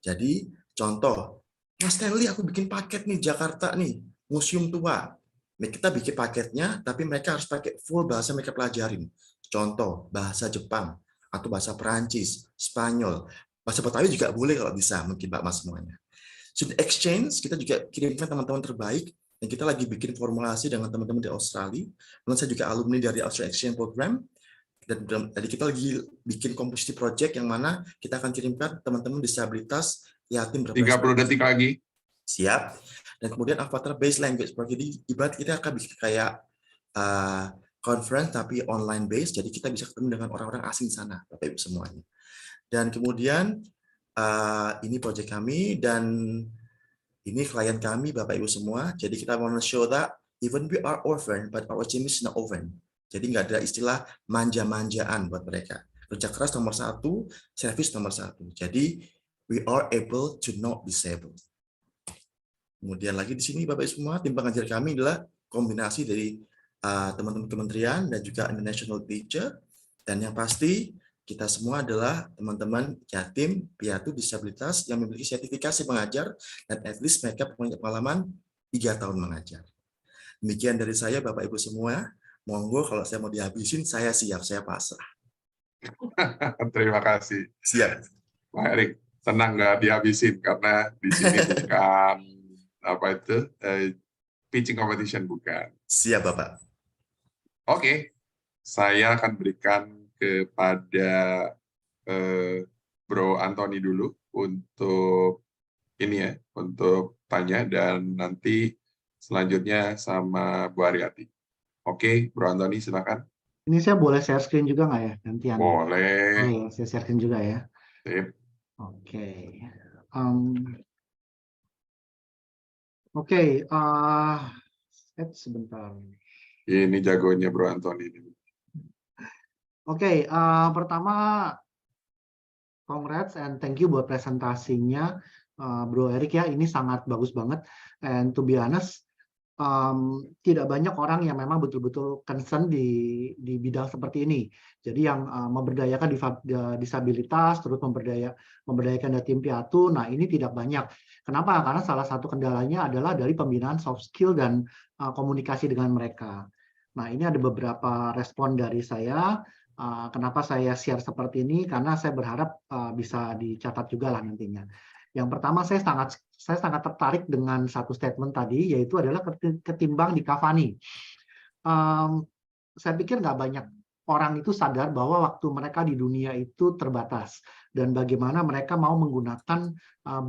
Jadi contoh, Mas Stanley aku bikin paket nih Jakarta nih, museum tua. Kita bikin paketnya, tapi mereka harus pakai full bahasa mereka pelajarin. Contoh, bahasa Jepang, atau bahasa Perancis, Spanyol. Bahasa Betawi juga boleh kalau bisa, mungkin Mbak Mas semuanya. Student exchange, kita juga kirimkan teman-teman terbaik, dan kita lagi bikin formulasi dengan teman-teman di Australia. Dan saya juga alumni dari Australia Exchange Program, dan tadi kita lagi bikin komposisi project yang mana kita akan kirimkan teman-teman disabilitas yatim 30 detik lagi. Siap. Dan kemudian avatar based language. Jadi ibarat kita akan bikin kayak conference tapi online based. Jadi kita bisa ketemu dengan orang-orang asing sana, Bapak Ibu semuanya. Dan kemudian ini project kami dan ini klien kami, Bapak Ibu semua. Jadi kita want to show that even we are orphan, but our team is not orphan. Jadi nggak ada istilah manja-manjaan buat mereka. Kerja keras nomor 1, service nomor 1. Jadi we are able to not disabled. Kemudian lagi di sini Bapak Ibu semua, tim pengajar kami adalah kombinasi dari teman-teman kementerian dan juga international teacher. Dan yang pasti kita semua adalah teman-teman yatim, piatu, disabilitas yang memiliki sertifikasi pengajar dan at least mereka punya pengalaman 3 tahun mengajar. Demikian dari saya Bapak Ibu semua. Monggo kalau saya mau dihabisin, saya siap, saya pasrah. Terima kasih. Siap. Pak Erik, tenang nggak dihabisin karena di sini bukan apa itu pitching competition, bukan. Siap Bapak. Oke, saya akan berikan kepada Bro Antoni dulu untuk ini ya, untuk tanya dan nanti selanjutnya sama Bu Ariati. Oke, Bro Antoni silakan. Ini saya boleh share screen juga nggak ya nanti? Boleh. Oh ya, saya share screen juga ya. Sip. Oke. Sebentar. Ini jagonya Bro Antoni. Oke, pertama congrats and thank you buat presentasinya Bro Erik ya. Ini sangat bagus banget. And to be honest, tidak banyak orang yang memang betul-betul concern di bidang seperti ini. Jadi yang memberdayakan disabilitas, terus memberdayakan yatim piatu, nah ini tidak banyak. Kenapa? Karena salah satu kendalanya adalah dari pembinaan soft skill dan komunikasi dengan mereka. Nah ini ada beberapa respon dari saya. Kenapa saya share seperti ini? Karena saya berharap bisa dicatat juga lah nantinya. Yang pertama saya sangat tertarik dengan satu statement tadi, yaitu adalah ketimbang dikafani. Saya pikir nggak banyak orang itu sadar bahwa waktu mereka di dunia itu terbatas dan bagaimana mereka mau menggunakan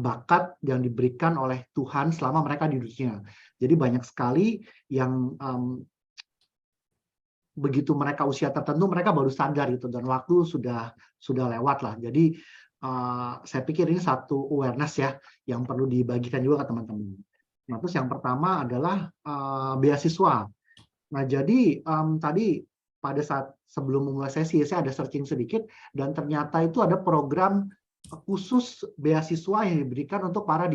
bakat yang diberikan oleh Tuhan selama mereka di dunia. Jadi banyak sekali yang begitu mereka usia tertentu mereka baru sadar itu dan waktu sudah lewat lah. Jadi saya pikir ini satu awareness ya yang perlu dibagikan juga ke teman-teman. Nah, terus yang pertama adalah beasiswa. Nah, jadi tadi pada saat sebelum memulai sesi saya ada searching sedikit dan ternyata itu ada program khusus beasiswa yang diberikan untuk para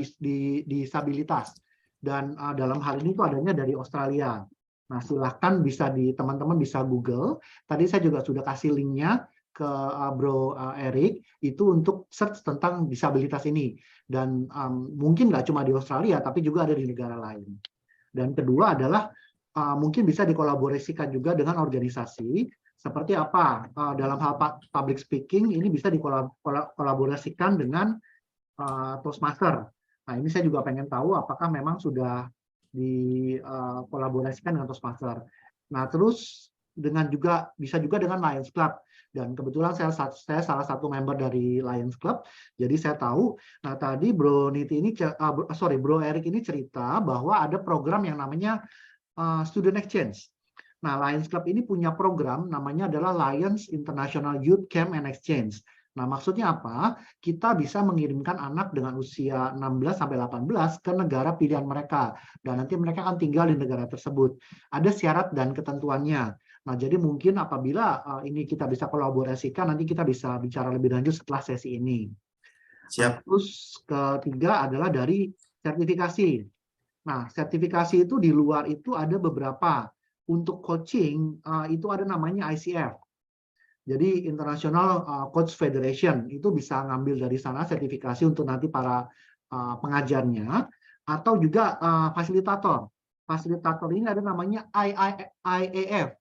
disabilitas. Dan dalam hal ini itu adanya dari Australia. Nah, silahkan teman-teman bisa Google. Tadi saya juga sudah kasih linknya ke Bro Erik itu untuk search tentang disabilitas ini dan mungkin nggak cuma di Australia tapi juga ada di negara lain. Dan kedua adalah mungkin bisa dikolaborasikan juga dengan organisasi seperti apa dalam hal public speaking ini bisa dikolaborasikan dengan Toastmaster. Nah ini saya juga pengen tahu apakah memang sudah dikolaborasikan dengan Toastmaster. Nah terus bisa juga dengan Lions Club. Dan kebetulan saya salah satu member dari Lions Club, jadi saya tahu. Nah tadi Bro Erik ini cerita bahwa ada program yang namanya Student Exchange. Nah Lions Club ini punya program namanya adalah Lions International Youth Camp and Exchange. Nah, maksudnya apa? Kita bisa mengirimkan anak dengan usia 16 sampai 18 ke negara pilihan mereka, dan nanti mereka akan tinggal di negara tersebut. Ada syarat dan ketentuannya. Nah, jadi mungkin apabila ini kita bisa kolaborasikan, nanti kita bisa bicara lebih lanjut setelah sesi ini. Nah, Siap. terus ketiga adalah dari sertifikasi. Nah, sertifikasi itu di luar itu ada beberapa. Untuk coaching itu ada namanya ICF. Jadi International Coach Federation itu bisa ngambil dari sana sertifikasi untuk nanti para pengajarnya, atau juga fasilitator. Fasilitator ini ada namanya IAF.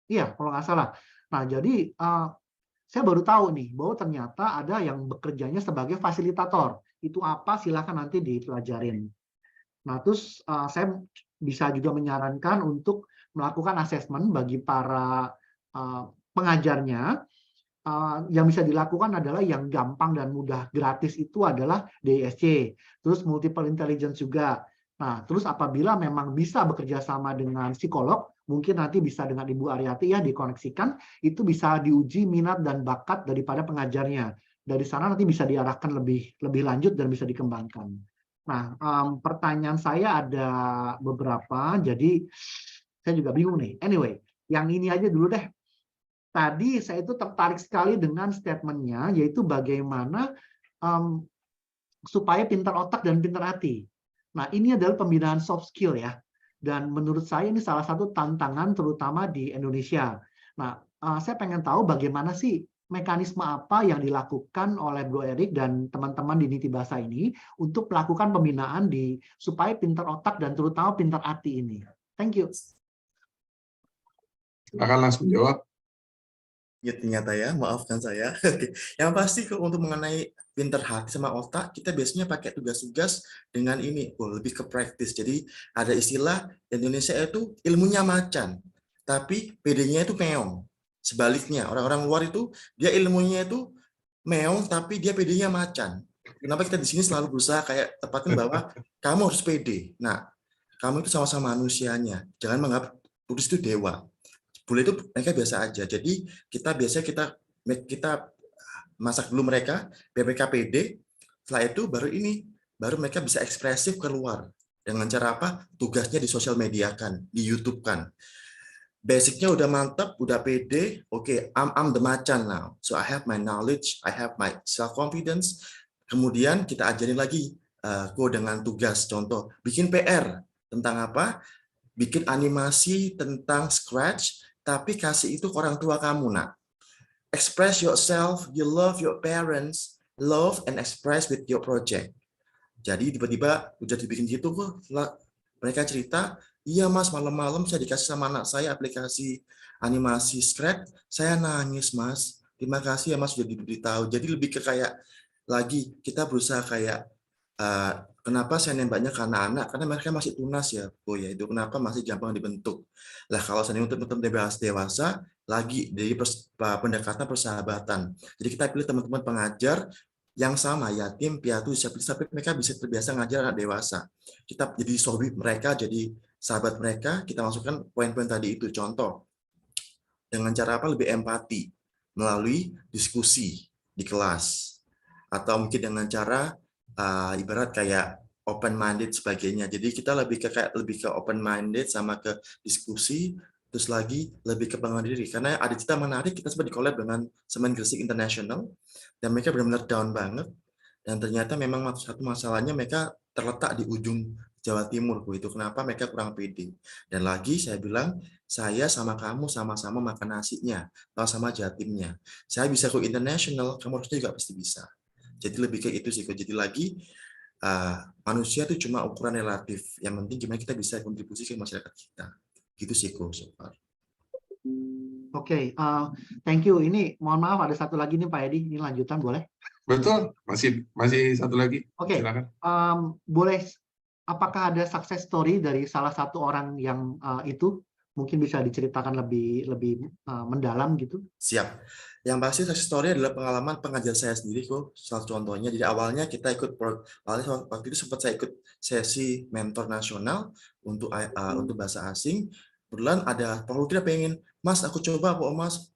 Iya, kalau nggak salah. Nah, jadi saya baru tahu nih bahwa ternyata ada yang bekerjanya sebagai fasilitator. Itu apa? Silakan nanti dipelajarin. Nah, terus saya bisa juga menyarankan untuk melakukan asesmen bagi para pengajarnya. Yang bisa dilakukan adalah yang gampang dan mudah gratis itu adalah DISC, terus multiple intelligence juga. Nah, terus apabila memang bisa bekerja sama dengan psikolog, mungkin nanti bisa dengan Ibu Aryati ya dikoneksikan, itu bisa diuji minat dan bakat daripada pengajarnya. Dari sana nanti bisa diarahkan lebih lanjut dan bisa dikembangkan. Nah, pertanyaan saya ada beberapa, jadi saya juga bingung nih. Anyway, yang ini aja dulu deh. Tadi saya itu tertarik sekali dengan statement-nya, yaitu bagaimana supaya pintar otak dan pintar hati. Nah, ini adalah pembinaan soft skill ya. Dan menurut saya ini salah satu tantangan terutama di Indonesia. Nah, saya pengen tahu bagaimana sih mekanisme apa yang dilakukan oleh Bro Erik dan teman-teman di Niti Bahasa ini untuk melakukan pembinaan supaya pintar otak dan terutama pintar hati ini. Thank you. Silakan langsung jawab. Ya ternyata ya, maafkan saya. Oke. Yang pasti untuk mengenai pinter hati sama otak, kita biasanya pakai tugas-tugas dengan ini, lebih ke praktis. Jadi ada istilah Indonesia itu ilmunya macan, tapi PD-nya itu meong. Sebaliknya, orang-orang luar itu dia ilmunya itu meong, tapi dia PD-nya macan. Kenapa kita di sini selalu berusaha kayak tepatin bahwa kamu harus PD. Nah, kamu itu sama-sama manusianya. Jangan menganggap turis itu dewa. Bule itu mereka biasa aja. Jadi kita masak dulu mereka, mereka pede. Setelah itu baru mereka bisa ekspresif keluar. Dengan cara apa? Tugasnya di sosial media kan, di YouTube kan. Basicnya udah mantap, udah pede. Oke, I'm the macan now. So I have my knowledge, I have my self confidence. Kemudian kita ajarin lagi dengan tugas. Contoh, bikin PR tentang apa? Bikin animasi tentang Scratch, tapi kasih itu ke orang tua kamu, nak. Express yourself, you love your parents, love and express with your project. Jadi tiba-tiba udah dibikin gitu kok, mereka cerita, iya mas, malam-malam saya dikasih sama anak saya aplikasi animasi Scratch, saya nangis mas, terima kasih ya mas sudah diberitahu. Jadi lebih ke kayak lagi kita berusaha kayak kenapa saya nembaknya ke anak-anak? Karena mereka masih tunas ya, Bu ya. Itu kenapa masih gampang dibentuk. Lah kalau saya untuk dewasa, lagi dari pendekatan persahabatan. Jadi kita pilih teman-teman pengajar yang sama, yatim, piatu, sampai mereka bisa terbiasa ngajar anak dewasa. Kita jadi sohib mereka, jadi sahabat mereka, kita masukkan poin-poin tadi itu. Contoh, dengan cara apa? Lebih empati, melalui diskusi di kelas. Atau mungkin dengan cara ibarat kayak open minded sebagainya. Jadi kita lebih ke open minded sama ke diskusi, terus lagi lebih ke pengembangan diri. Karena ada cerita menarik, kita sempat di-collab dengan Semen Gresik International dan mereka benar-benar down banget. Dan ternyata memang satu masalahnya mereka terletak di ujung Jawa Timur. Itu kenapa mereka kurang pede. Dan lagi saya bilang, saya sama kamu sama-sama makan nasinya, sama jatimnya. Saya bisa go international, kamu harusnya juga pasti bisa. Jadi lebih kayak itu sih. Jadi lagi manusia itu cuma ukuran relatif. Yang penting gimana kita bisa kontribusi ke masyarakat kita. Gitu sih so far. Oke, thank you. Ini mohon maaf ada satu lagi nih Pak Edi. Ini lanjutan boleh? Betul, masih satu lagi. Oke, silakan. Boleh. Apakah ada success story dari salah satu orang yang itu? Mungkin bisa diceritakan lebih mendalam gitu. Siap. Yang pasti success story adalah pengalaman pengajar saya sendiri kok. Salah contohnya, jadi awalnya kita waktu itu sempat saya ikut sesi mentor nasional untuk bahasa asing. Kebetulan ada Pak Lutfi pengen, Mas aku coba kok Mas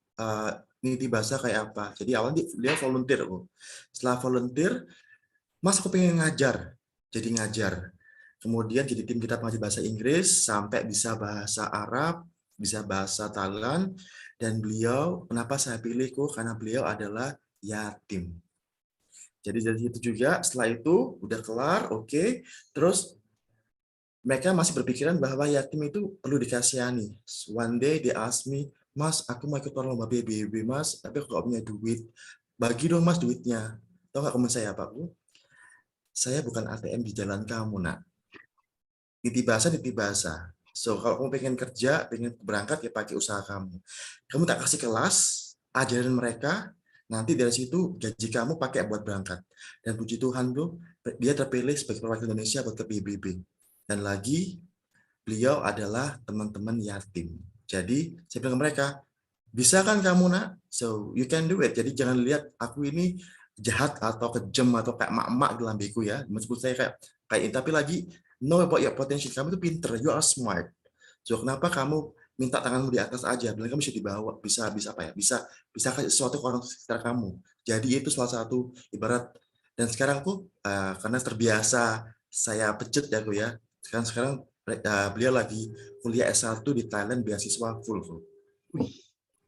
Niti bahasa kayak apa. Jadi awalnya dia volunteer. Setelah volunteer, Mas aku pengen ngajar. Jadi ngajar. Kemudian jadi tim kita pengajar bahasa Inggris, sampai bisa bahasa Arab, bisa bahasa Thailand, dan beliau, kenapa saya pilih kok? Karena beliau adalah yatim. Jadi dari situ juga, setelah itu udah kelar, oke. Terus mereka masih berpikiran bahwa yatim itu perlu dikasihani. One day they ask me, Mas, aku mau ikut lomba BBB, Mas, tapi aku gak punya duit. Bagi dong, Mas, duitnya. Tahu nggak komen saya apa, Bu? Saya bukan ATM di jalan kamu, nak. Niti bahasa. So, kalau kamu pengen kerja, pengen berangkat, ya pakai usaha kamu. Kamu tak kasih kelas, ajarin mereka, nanti dari situ gaji kamu pakai buat berangkat. Dan puji Tuhan, bro, dia terpilih sebagai perwakilan Indonesia buat ke PBB. Dan lagi, beliau adalah teman-teman yatim. Jadi, saya bilang ke mereka, bisa kan kamu, nak? So, you can do it. Jadi, jangan lihat aku ini jahat atau kejam atau kayak mak-mak dalam beku ya. Meskipun saya kayak ini, tapi lagi know about your potential. Kamu itu pinter, you are smart. So kenapa kamu minta tanganmu di atas aja? Bilang kamu bisa dibawa, bisa apa ya? Bisa kasih sesuatu ke orang sekitar kamu. Jadi itu salah satu ibarat. Dan sekarang aku karena terbiasa saya pecut ya aku ya. Sekarang beliau lagi kuliah S1 di Thailand beasiswa full.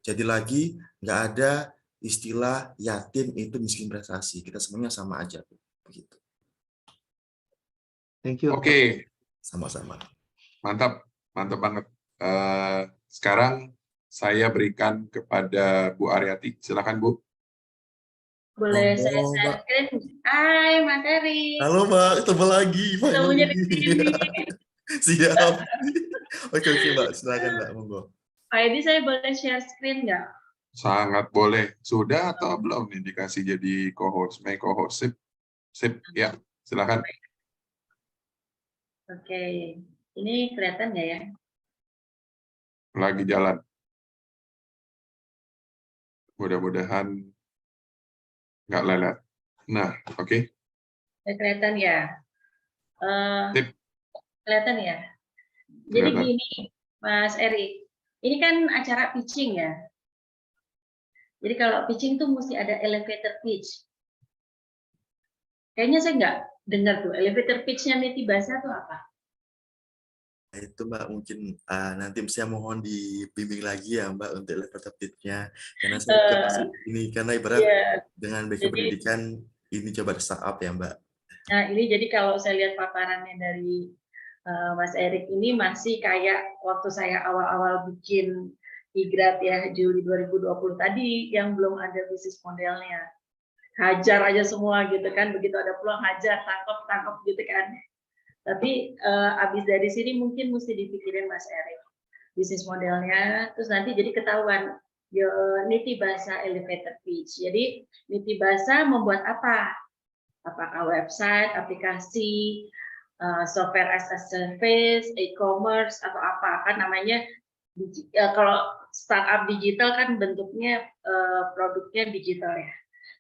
Jadi lagi nggak ada istilah yatim itu miskin prestasi. Kita semuanya sama aja. Begitu. Thank you. Oke. Sama-sama. Mantap banget. Sekarang saya berikan kepada Bu Aryati. Silakan, Bu. Boleh saya share screen? Hai, Mas Eri. Halo, Mbak. Ketemu lagi. Ketemunya di sini. Siap. Oke, Mbak. Silakan, Mbak. Monggo. Pak Edi, saya boleh share screen nggak? Sangat boleh. Sudah atau belum nih dikasih jadi co-host? My co-host. Sip. Ya, silakan. Oke. Ini kelihatan nggak ya? Lagi jalan. Mudah-mudahan nggak lelet. Nah, oke. Kelihatan ya? Tip. Kelihatan ya? Jadi gini, Mas Eri. Ini kan acara pitching ya. Jadi kalau pitching tuh mesti ada elevator pitch. Kayaknya saya nggak dengar tuh. Elevator pitch-nya Niti Bahasa tuh apa? Itu Mbak mungkin nanti saya mohon dibimbing lagi ya Mbak untuk elevator pitch-nya. Karena saya juga masih ini, karena ibarat dengan background pendidikan, ini coba startup ya Mbak. Nah ini jadi kalau saya lihat paparannya dari Mas Erik ini masih kayak waktu saya awal-awal bikin Igrat ya, Juli 2020 tadi, yang belum ada bisnis modelnya. Hajar aja semua gitu kan, begitu ada peluang hajar, tangkap gitu kan. Tapi abis dari sini mungkin mesti dipikirin Mas Erik bisnis modelnya, terus nanti jadi ketahuan Niti Bahasa elevator pitch. Jadi Niti Bahasa membuat apa? Apakah website, aplikasi, software as a service, e-commerce atau apa kan namanya? Kalau startup digital kan bentuknya produknya digital ya.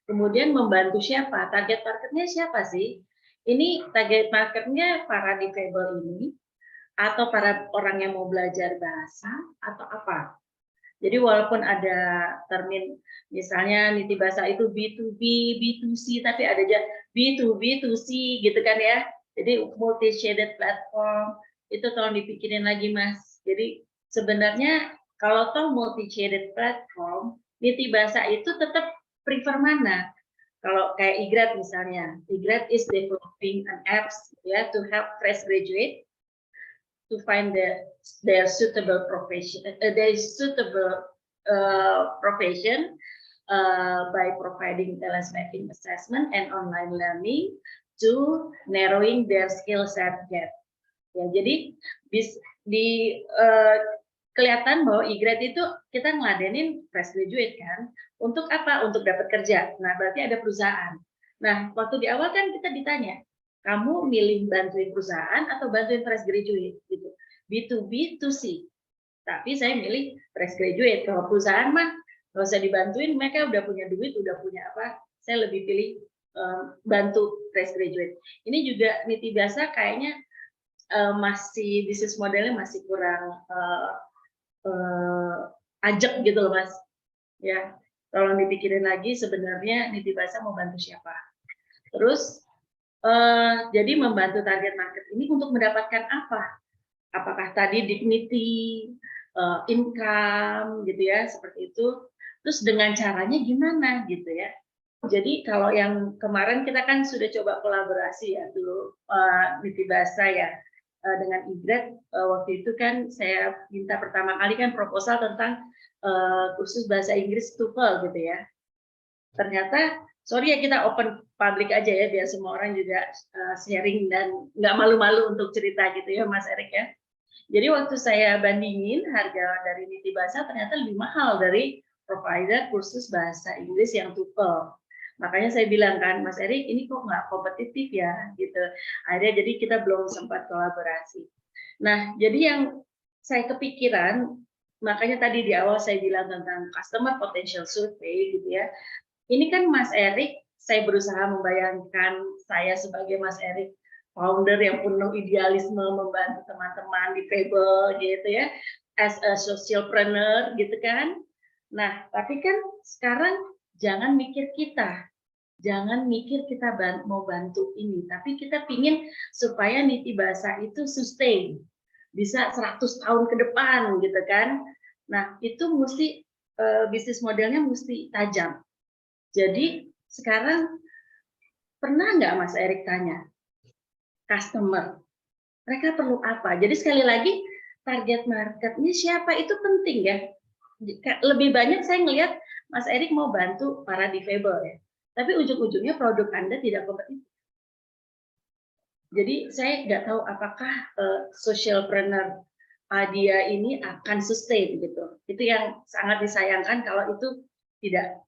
Kemudian membantu siapa? Target marketnya siapa sih? Ini target marketnya para difabel ini, atau para orang yang mau belajar bahasa, atau apa? Jadi walaupun ada termin, misalnya Niti Bahasa itu B2B, B2C, tapi ada aja B2B, 2C gitu kan ya. Jadi multi-shaded platform, itu tolong dipikirin lagi Mas. Jadi sebenarnya kalau toh multi-shaded platform, Niti Bahasa itu tetap prefer mana? Kalau kayak Igrat misalnya, Igrat is developing an apps ya to help fresh graduate to find their suitable profession, profession by providing talent mapping assessment and online learning to narrowing their skill set gap. Ya, jadi kelihatan bahwa Igrat itu kita ngeladenin fresh graduate kan, untuk apa? Untuk dapat kerja. Nah, berarti ada perusahaan. Nah, waktu di awal kan kita ditanya, kamu milih bantuin perusahaan atau bantuin fresh graduate gitu. B2B, 2C. Tapi saya milih fresh graduate. Kalau perusahaan mah nggak usah dibantuin, mereka udah punya duit, udah punya apa. Saya lebih pilih bantu fresh graduate. Ini juga Niti Bahasa kayaknya masih bisnis modelnya masih kurang ajak gitu loh Mas. Ya, tolong dipikirin lagi sebenarnya Niti Bahasa mau bantu siapa. Terus jadi membantu target market ini untuk mendapatkan apa? Apakah tadi dignity, income gitu ya, seperti itu. Terus dengan caranya gimana gitu ya. Jadi kalau yang kemarin kita kan sudah coba kolaborasi ya dulu Niti Bahasa ya dengan IGRAD, waktu itu kan saya minta pertama kali kan proposal tentang kursus bahasa Inggris TOEFL gitu ya. Ternyata sorry ya kita open public aja ya biar semua orang juga sharing dan nggak malu-malu untuk cerita gitu ya Mas Erik ya. Jadi waktu saya bandingin harga dari Niti Bahasa ternyata lebih mahal dari provider kursus bahasa Inggris yang TOEFL. Makanya saya bilang kan, Mas Erik ini kok nggak kompetitif ya gitu. Akhirnya jadi kita belum sempat kolaborasi. Nah, jadi yang saya kepikiran, makanya tadi di awal saya bilang tentang customer potential survey gitu ya. Ini kan Mas Erik, saya berusaha membayangkan saya sebagai Mas Erik, founder yang penuh idealisme membantu teman-teman difabel gitu ya, as a socialpreneur gitu kan. Nah, tapi kan sekarang jangan mikir kita mau bantu ini, tapi kita pingin supaya Niti Bahasa itu sustain, bisa 100 tahun ke depan gitu kan. Nah, itu mesti bisnis modelnya mesti tajam. Jadi sekarang pernah nggak Mas Erik tanya customer, mereka perlu apa? Jadi sekali lagi target marketnya siapa itu penting ya. Lebih banyak saya ngelihat Mas Erik mau bantu para difabel ya, tapi ujung-ujungnya produk Anda tidak kompetitif. Jadi saya nggak tahu apakah socialpreneur dia ini akan sustain gitu. Itu yang sangat disayangkan kalau itu tidak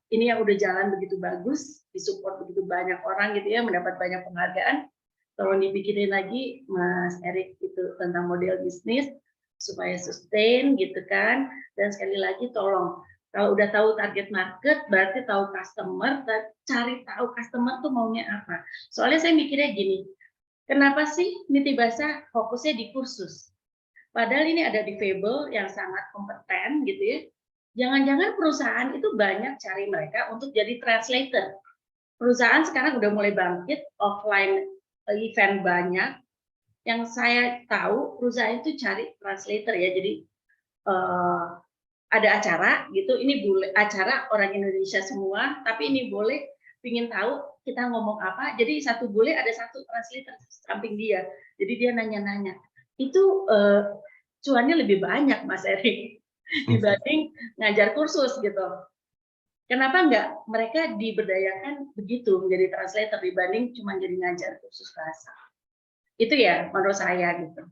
ini yang udah jalan begitu bagus, disupport begitu banyak orang gitu ya, mendapat banyak penghargaan. Tolong dipikirin lagi Mas Erik itu tentang model bisnis supaya sustain gitu kan. Dan sekali lagi tolong kalau udah tahu target market berarti tahu customer, cari tahu customer tuh maunya apa. Soalnya saya mikirnya gini, kenapa sih Niti Bahasa fokusnya di kursus? Padahal ini ada difabel yang sangat kompeten gitu ya. Jangan-jangan perusahaan itu banyak cari mereka untuk jadi translator. Perusahaan sekarang udah mulai bangkit, offline event banyak. Yang saya tahu perusahaan itu cari translator ya. Jadi ada acara gitu, ini boleh acara orang Indonesia semua, tapi ini boleh pingin tahu kita ngomong apa. Jadi satu boleh ada satu translator samping dia. Jadi dia nanya-nanya. Itu cuannya lebih banyak Mas Erik dibanding ngajar kursus gitu. Kenapa enggak mereka diberdayakan begitu menjadi translator dibanding cuma jadi ngajar kursus bahasa? Itu ya menurut saya gitu.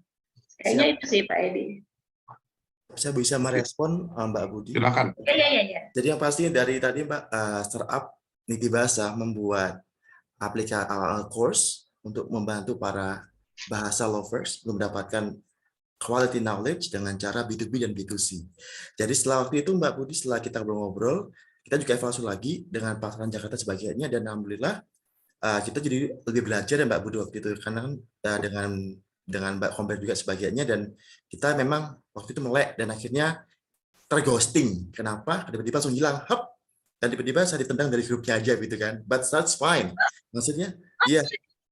Kayaknya itu sih Pak Edi. Saya bisa merespon Mbak Budi. Silakan. Iya. Jadi yang pasti dari tadi Mbak, startup Niti Bahasa membuat aplikasi course untuk membantu para bahasa lovers mendapatkan quality knowledge dengan cara B2B dan B2C. Jadi setelah waktu itu Mbak Budi, setelah kita ngobrol, kita juga evaluasi lagi dengan pasaran Jakarta sebagainya, dan alhamdulillah kita jadi lebih belajar ya Mbak Budi waktu itu, karena dengan Mbak Kompet juga sebagainya, dan kita memang waktu itu melek dan akhirnya terghosting. Kenapa? Tiba-tiba langsung hilang, hop, dan tiba-tiba saya ditendang dari grupnya aja gitu kan. But that's fine. Maksudnya,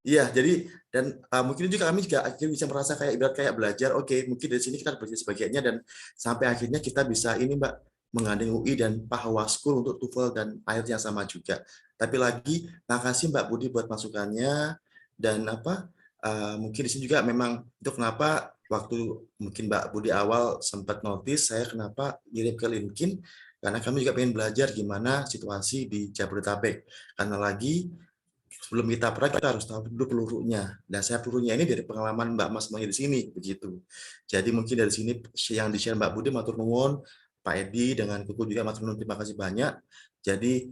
iya, jadi dan mungkin juga kami juga akhirnya bisa merasa kayak belajar. Oke, mungkin dari sini kita belajar sebagainya, dan sampai akhirnya kita bisa ini Mbak menggandeng UI dan Pahawa School untuk TOEFL dan IELTS yang sama juga. Tapi lagi, makasih Mbak Budi buat masukannya, dan mungkin di sini juga memang itu kenapa waktu mungkin Mbak Budi awal sempat notice saya kenapa kirim ke LinkedIn, karena kami juga pengen belajar gimana situasi di Jabodetabek. Karena lagi sebelum kita perang kita harus tahu dulu pelurunya. Dan saya pelurunya ini dari pengalaman Mbak Mas semuanya di sini begitu. Jadi mungkin dari sini yang di-share Mbak Budi, matur nuwun, Pak Edi dengan Kuku juga matur nuwun, terima kasih banyak. Jadi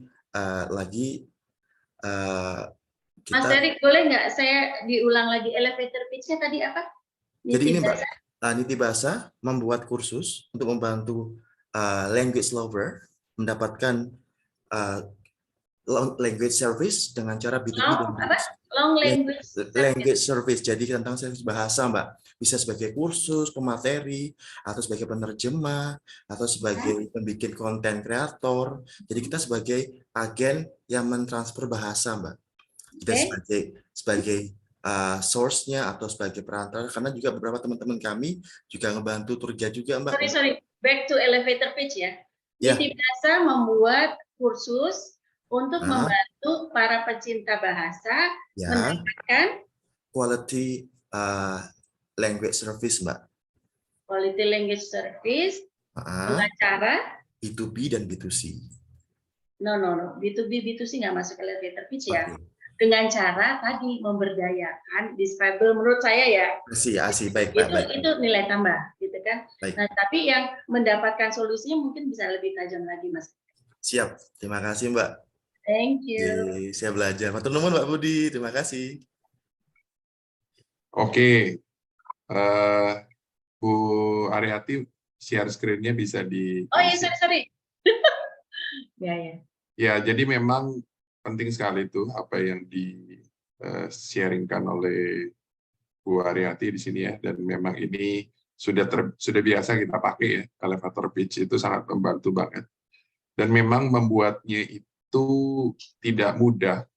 kita, Mas Erik, boleh nggak saya diulang lagi elevator pitch-nya tadi apa? Jadi ini Mbak, Niti Bahasa membuat kursus untuk membantu language lover mendapatkan language service dengan cara B2B dan Long apa? B2C. Long language Language service, jadi tentang service bahasa, Mbak. Bisa sebagai kursus, pemateri, atau sebagai penerjemah, atau sebagai pembikin konten kreator. Jadi kita sebagai agen yang mentransfer bahasa, Mbak. Kita sebagai source-nya atau sebagai perantara, karena juga beberapa teman-teman kami juga ngebantu tour guide juga, Mbak. Sorry, back to elevator pitch ya. Ya. Nitibasa membuat kursus untuk Nah, membantu para pecinta bahasa ya, mendapatkan quality language service, Mbak. quality language service dengan cara B2B dan B2C. no, B2B, B2C nggak masuk elevator pitch ya. Okay. Dengan cara tadi memberdayakan disable menurut saya ya. Asih, baik. Itu nilai tambah, gitu kan. Baik. Nah, tapi yang mendapatkan solusinya mungkin bisa lebih tajam lagi, Mas. Siap, terima kasih, Mbak. Thank you. Oke, saya belajar. Matur nuwun, Mbak Budi, terima kasih. Oke, Bu Aryati, share screen-nya bisa di. Oh iya, sorry. Ya. Ya, jadi memang penting sekali itu apa yang di-sharingkan oleh Bu Aryati di sini ya, dan memang ini sudah biasa kita pakai ya, elevator pitch itu sangat membantu banget. Dan memang membuatnya itu tidak mudah,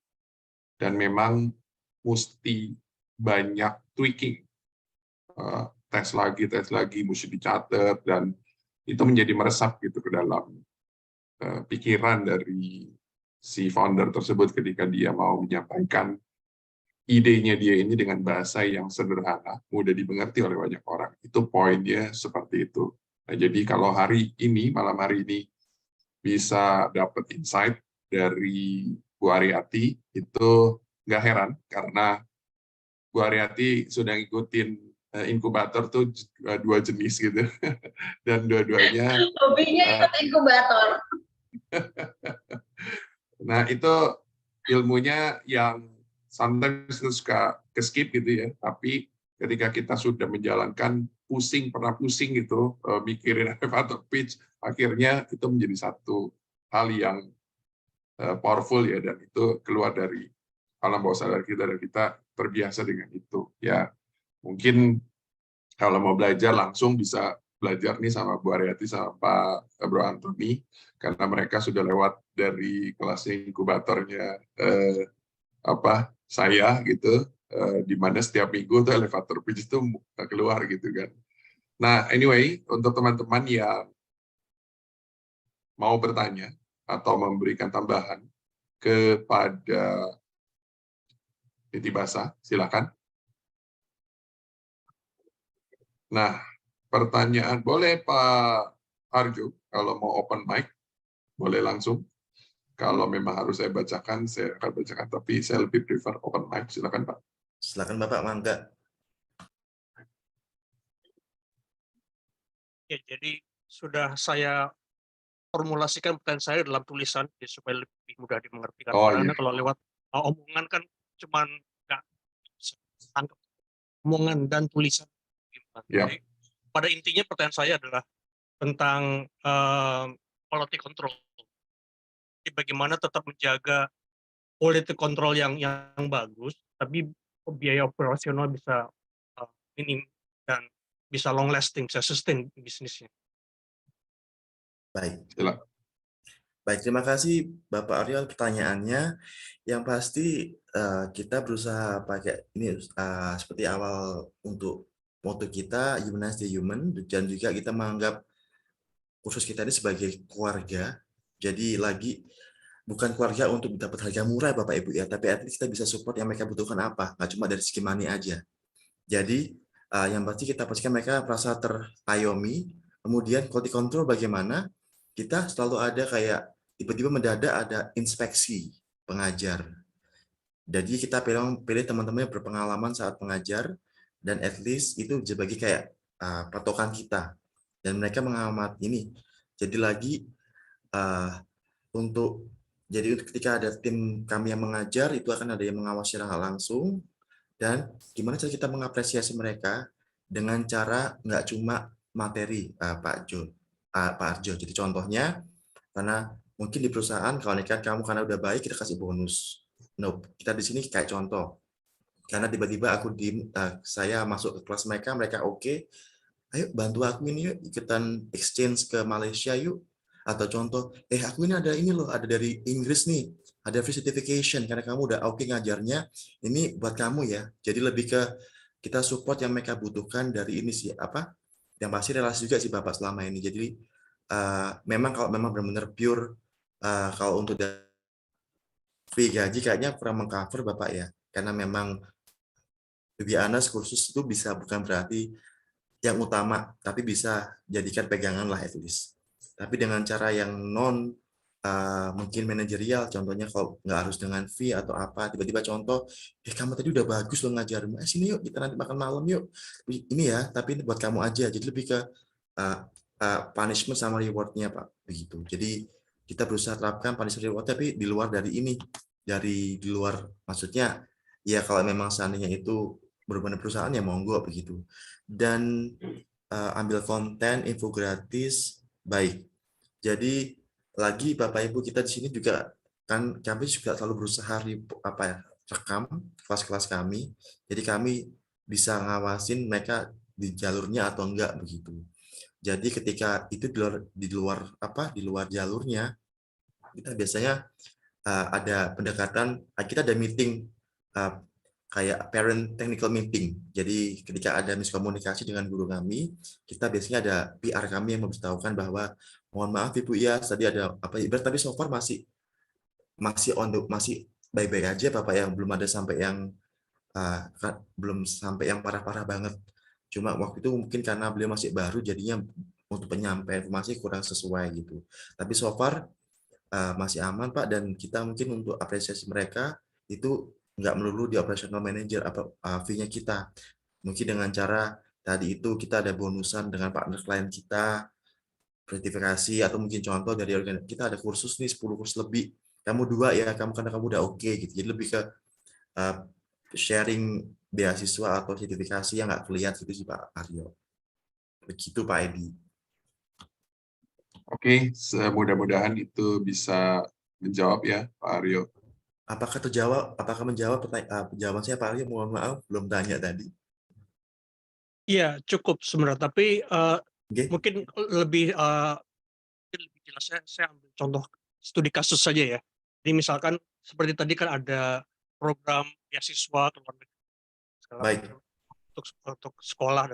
dan memang mesti banyak tweaking. Tes lagi, mesti dicatat, dan itu menjadi meresap gitu ke dalam pikiran dari si founder tersebut ketika dia mau menyampaikan idenya dia ini dengan bahasa yang sederhana, mudah dimengerti oleh banyak orang. Itu poinnya seperti itu. Nah, jadi kalau malam hari ini bisa dapat insight dari Bu Aryati, itu nggak heran karena Bu Aryati sudah ngikutin inkubator tuh 2 jenis gitu, dan dua-duanya hobinya ikut inkubator. Nah, itu ilmunya yang sometimes suka ke-skip gitu ya, tapi ketika kita sudah menjalankan pernah pusing gitu, mikirin elevator pitch, akhirnya itu menjadi satu hal yang powerful ya, dan itu keluar dari alam bawah sadar kita, dan kita terbiasa dengan itu. Ya, mungkin kalau mau belajar langsung bisa belajar nih sama Bu Aryati sama Pak Bro Antoni, karena mereka sudah lewat dari kelas inkubatornya saya gitu, di mana setiap minggu tuh elevator pitch itu keluar gitu kan. Nah, anyway, untuk teman-teman yang mau bertanya atau memberikan tambahan kepada Nitibasa, silakan. Nah, pertanyaan boleh Pak Arjo, kalau mau open mic, boleh langsung. Kalau memang harus saya bacakan, saya akan bacakan. Tapi saya lebih prefer open mic. Silakan Pak. Silakan Bapak, mangga. Ya, jadi sudah saya formulasikan pertanyaan saya dalam tulisan ya, supaya lebih mudah dimengerti. Karena kalau lewat omongan kan cuman nggak tangkap omongan dan tulisan. Jadi, pada intinya pertanyaan saya adalah tentang quality control. Jadi bagaimana tetap menjaga quality control yang bagus, tapi biaya operasional bisa minim dan bisa long lasting, bisa sustain bisnisnya. Baik. Baik, terima kasih Bapak Aryo pertanyaannya. Yang pasti kita berusaha pakai ini seperti awal untuk moto kita Humanize the Human, dan juga kita menganggap kursus kita ini sebagai keluarga. Jadi lagi bukan keluarga untuk dapat harga murah Bapak Ibu ya, tapi at least kita bisa support yang mereka butuhkan apa, nggak cuma dari segi money aja. Jadi yang pasti kita pastikan mereka merasa terayomi. Kemudian quality control bagaimana? Kita selalu ada kayak tiba-tiba mendadak ada inspeksi pengajar. Jadi kita pilih teman-teman yang berpengalaman saat mengajar, dan at least itu sebagai kayak patokan kita. Dan mereka mengamati ini. Jadi lagi jadi ketika ada tim kami yang mengajar, itu akan ada yang mengawasi secara langsung. Dan gimana cara kita mengapresiasi mereka dengan cara nggak cuma materi Pak Arjo. Jadi contohnya, karena mungkin di perusahaan kalau kan kamu karena udah baik kita kasih bonus. Nope. Kita di sini kayak contoh. Karena tiba-tiba saya masuk ke kelas mereka, mereka oke. Ayo bantu aku ini yuk, ikutan exchange ke Malaysia yuk. Atau contoh, aku ini loh, ada dari Inggris nih, ada free certification karena kamu udah oke ngajarnya, ini buat kamu ya. Jadi lebih ke kita support yang mereka butuhkan dari ini sih, yang pasti relasi juga sih Bapak selama ini. Jadi memang kalau memang benar-benar pure, kalau untuk fee gaji kayaknya kurang mengcover Bapak ya, karena memang lebih kursus itu bisa bukan berarti yang utama, tapi bisa jadikan pegangan lah at least. Tapi dengan cara yang mungkin manajerial, contohnya kalau nggak harus dengan fee atau apa, tiba-tiba contoh, kamu tadi udah bagus loh ngajar, sini yuk kita nanti makan malam yuk. Ini ya, tapi ini buat kamu aja. Jadi lebih ke punishment sama reward-nya Pak, begitu. Jadi kita berusaha terapkan punishment reward, tapi di luar dari ini, di luar maksudnya, ya kalau memang seandainya itu benar-benar perusahaan ya monggo begitu. Dan ambil konten info gratis baik. Jadi lagi Bapak Ibu kita di sini juga kan kami juga selalu berusaha rekam kelas-kelas kami. Jadi kami bisa ngawasin mereka di jalurnya atau enggak begitu. Jadi ketika itu di luar jalurnya, kita biasanya ada pendekatan, kita ada meeting kayak parent technical meeting. Jadi ketika ada miskomunikasi dengan guru kami, kita biasanya ada PR kami yang memberitahukan bahwa mohon maaf Ibu ya, tadi ada tapi so far masih baik-baik aja Bapak, yang belum ada sampai yang parah-parah banget. Cuma waktu itu mungkin karena beliau masih baru, jadinya untuk penyampaian informasi kurang sesuai gitu. Tapi so far masih aman Pak, dan kita mungkin untuk apresiasi mereka itu nggak melulu di operational manager fee-nya kita. Mungkin dengan cara tadi itu kita ada bonusan dengan partner klien kita, sertifikasi, atau mungkin contoh dari kita ada kursus nih 10 kursus lebih. Kamu 2 ya, karena kamu udah oke gitu. Jadi lebih ke sharing beasiswa atau sertifikasi yang nggak kelihatan gitu sih Pak Aryo. Begitu Pak Edi. Oke, mudah-mudahan itu bisa menjawab ya Pak Aryo. Apakah terjawab? Apakah menjawab jawaban saya Pak Aryo? Mohon maaf belum tanya tadi. Iya, cukup sebenarnya. Tapi mungkin lebih jelas saya ambil contoh studi kasus saja ya. Jadi misalkan seperti tadi kan ada program beasiswa ke luar negeri Baik. untuk sekolah.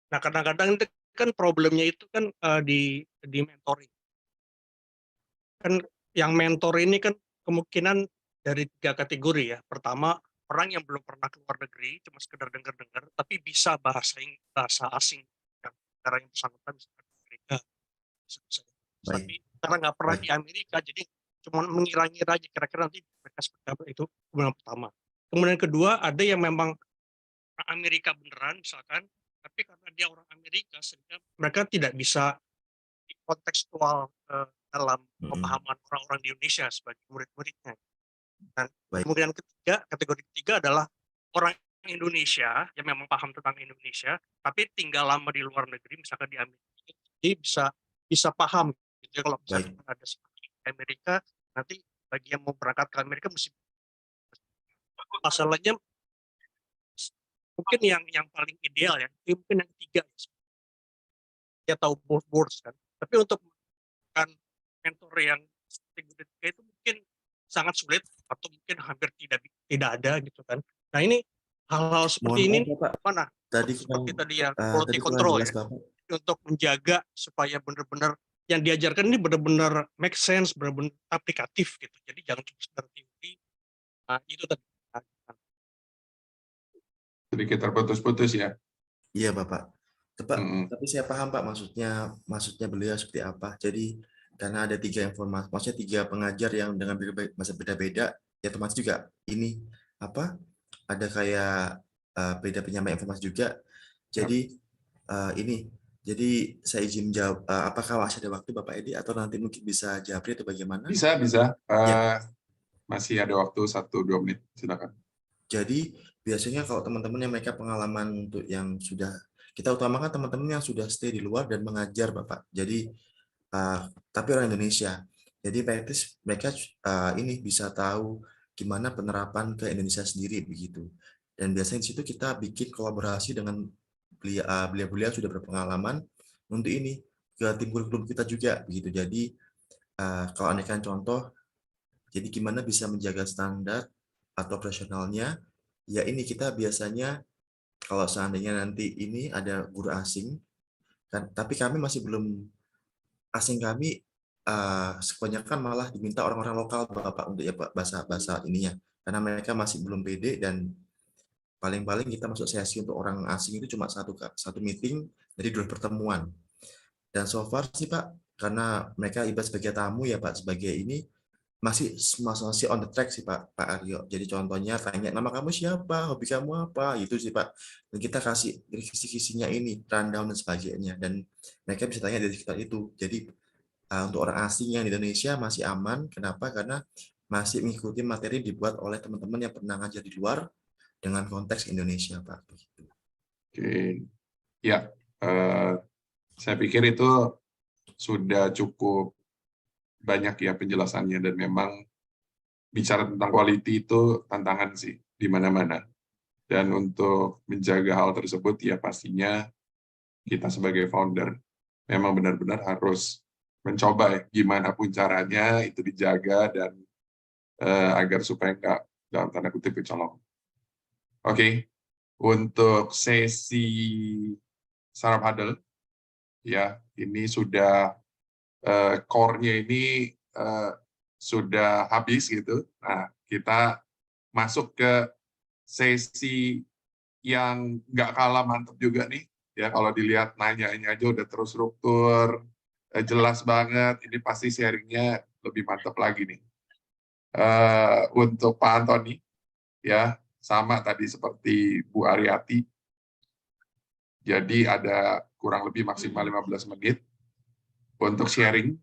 Nah kadang-kadang itu kan problemnya itu kan di mentoring. Kan yang mentor ini kan kemungkinan dari 3 kategori ya. Pertama, orang yang belum pernah ke luar negeri, cuma sekedar dengar-dengar, tapi bisa bahasa asing yang negara yang bersangkutan, misalkan Amerika. Tapi karena nggak pernah di Amerika, jadi cuma mengira-ngira aja kira-kira nanti mereka seperti apa. Itu kemudian pertama. Kemudian kedua, ada yang memang Amerika beneran misalkan, tapi karena dia orang Amerika sehingga mereka tidak bisa kontekstual dalam pemahaman orang-orang di Indonesia sebagai murid-muridnya. Dan kemudian kategori ketiga adalah orang Indonesia yang memang paham tentang Indonesia, tapi tinggal lama di luar negeri, misalkan di Amerika, jadi bisa paham. Jadi kalau misalkan ada seperti Amerika, nanti bagi yang mau berangkat ke Amerika mesti masalahnya mungkin yang paling ideal ya, mungkin yang 3 dia tahu both words kan. Tapi untuk kan mentor yang itu mungkin sangat sulit atau mungkin hampir tidak ada gitu kan. Nah ini hal-hal seperti ini mana seperti tadi ya quality control ya, untuk menjaga supaya benar-benar yang diajarkan ini benar-benar make sense, benar-benar aplikatif gitu. Jadi jangan cuma sekedar teori. Nah, itu tadi. Sedikit terputus-putus ya. Iya Bapak. Tapi saya paham Pak maksudnya beliau seperti apa. Jadi karena ada 3 informasi, maksudnya 3 pengajar yang dengan bahasa beda-beda, ya otomatis juga ini ada kayak beda penyampaian informasi juga. Jadi jadi saya izin jawab, apakah masih ada waktu Bapak Edi atau nanti mungkin bisa Japri atau bagaimana? Bisa. Masih ada waktu 1-2 menit, silakan. Jadi biasanya kalau teman-teman yang mereka pengalaman untuk yang sudah, kita utamakan teman-teman yang sudah stay di luar dan mengajar Bapak. Jadi tapi orang Indonesia. Jadi praktis mereka ini bisa tahu gimana penerapan ke Indonesia sendiri begitu. Dan biasanya di situ kita bikin kolaborasi dengan beliau-beliau sudah berpengalaman untuk ini ke tim kurikulum kita juga begitu. Jadi kalau anehkan contoh, jadi gimana bisa menjaga standar atau operasionalnya? Ya ini kita biasanya kalau seandainya nanti ini ada guru asing, kan, tapi kami masih belum asing kami kebanyakan malah diminta orang-orang lokal Bapak untuk ya bahasa ininya karena mereka masih belum pede dan paling-paling kita masuk sesi untuk orang asing itu cuma satu meeting jadi 2 pertemuan dan so far sih Pak karena mereka ibarat sebagai tamu ya Pak sebagai ini masih on the track sih Pak Aryo. Jadi contohnya tanya nama kamu siapa, hobi kamu apa, itu sih Pak. Dan kita kasih kisi-kisinya ini, rundown dan sebagainya. Dan mereka bisa tanya dari sekitar itu. Jadi untuk orang asing yang di Indonesia masih aman. Kenapa? Karena masih mengikuti materi dibuat oleh teman-teman yang pernah ngajar di luar dengan konteks Indonesia Pak. Oke, ya, saya pikir itu sudah cukup banyak ya penjelasannya dan memang bicara tentang quality itu tantangan sih di mana-mana. Dan untuk menjaga hal tersebut ya pastinya kita sebagai founder memang benar-benar harus mencoba ya, gimana pun caranya itu dijaga dan agar supaya nggak dalam tanda kutip kecolong. Oke, untuk sesi saraf huddle ya ini sudah core-nya ini sudah habis gitu. Nah, kita masuk ke sesi yang nggak kalah mantap juga nih. Ya, kalau dilihat nanya-nanya aja udah terstruktur, jelas banget. Ini pasti sharingnya lebih mantap lagi nih. Untuk Pak Antoni, ya sama tadi seperti Bu Aryati. Jadi ada kurang lebih maksimal 15 menit untuk sharing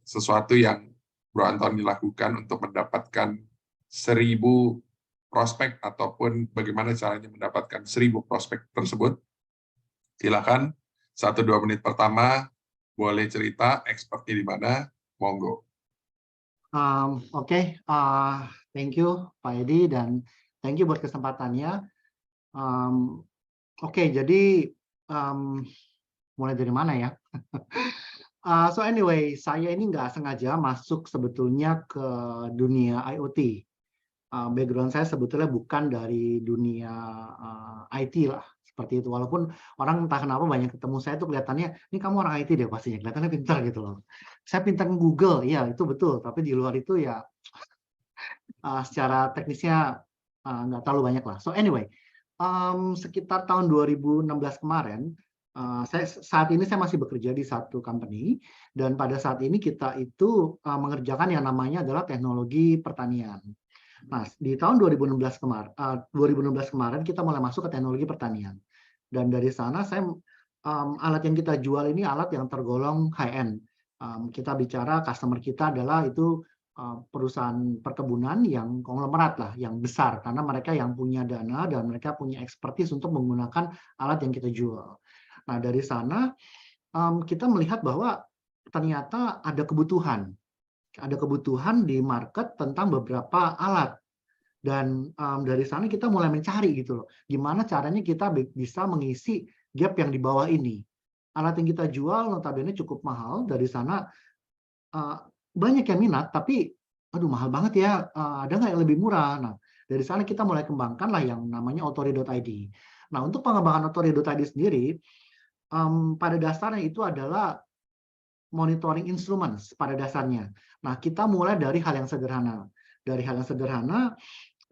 sesuatu yang Bro Antoni lakukan untuk mendapatkan 1000 prospek ataupun bagaimana caranya mendapatkan 1000 prospek tersebut. Silakan 1-2 menit pertama boleh cerita expertnya di mana, monggo. Oke, thank you Pak Edi dan thank you buat kesempatannya. Oke, jadi mulai dari mana ya? So anyway, saya ini nggak sengaja masuk sebetulnya ke dunia IoT. Background saya sebetulnya bukan dari dunia IT lah, seperti itu. Walaupun orang entah kenapa banyak ketemu saya tuh kelihatannya, ini kamu orang IT deh pastinya, kelihatannya pintar gitu loh. Saya pintar Google, ya itu betul. Tapi di luar itu ya secara teknisnya nggak terlalu banyak lah. So anyway, sekitar tahun 2016 kemarin, saat ini saya masih bekerja di satu company dan pada saat ini kita itu mengerjakan yang namanya adalah teknologi pertanian. Nah, di tahun 2016 kemarin kita mulai masuk ke teknologi pertanian dan dari sana saya alat yang kita jual ini alat yang tergolong high end. Kita bicara customer kita adalah itu perusahaan perkebunan yang konglomerat lah, yang besar karena mereka yang punya dana dan mereka punya expertise untuk menggunakan alat yang kita jual. Nah, dari sana kita melihat bahwa ternyata ada kebutuhan di market tentang beberapa alat. Dan dari sana kita mulai mencari gitu loh, gimana caranya kita bisa mengisi gap yang di bawah ini. Alat yang kita jual notabene cukup mahal, dari sana banyak yang minat, tapi aduh mahal banget ya, ada nggak yang lebih murah? Nah, dari sana kita mulai kembangkan lah yang namanya Authori.id. Nah, untuk pengembangan Authori.id sendiri, pada dasarnya itu adalah monitoring instruments pada dasarnya. Nah, kita mulai dari hal yang sederhana. Dari hal yang sederhana,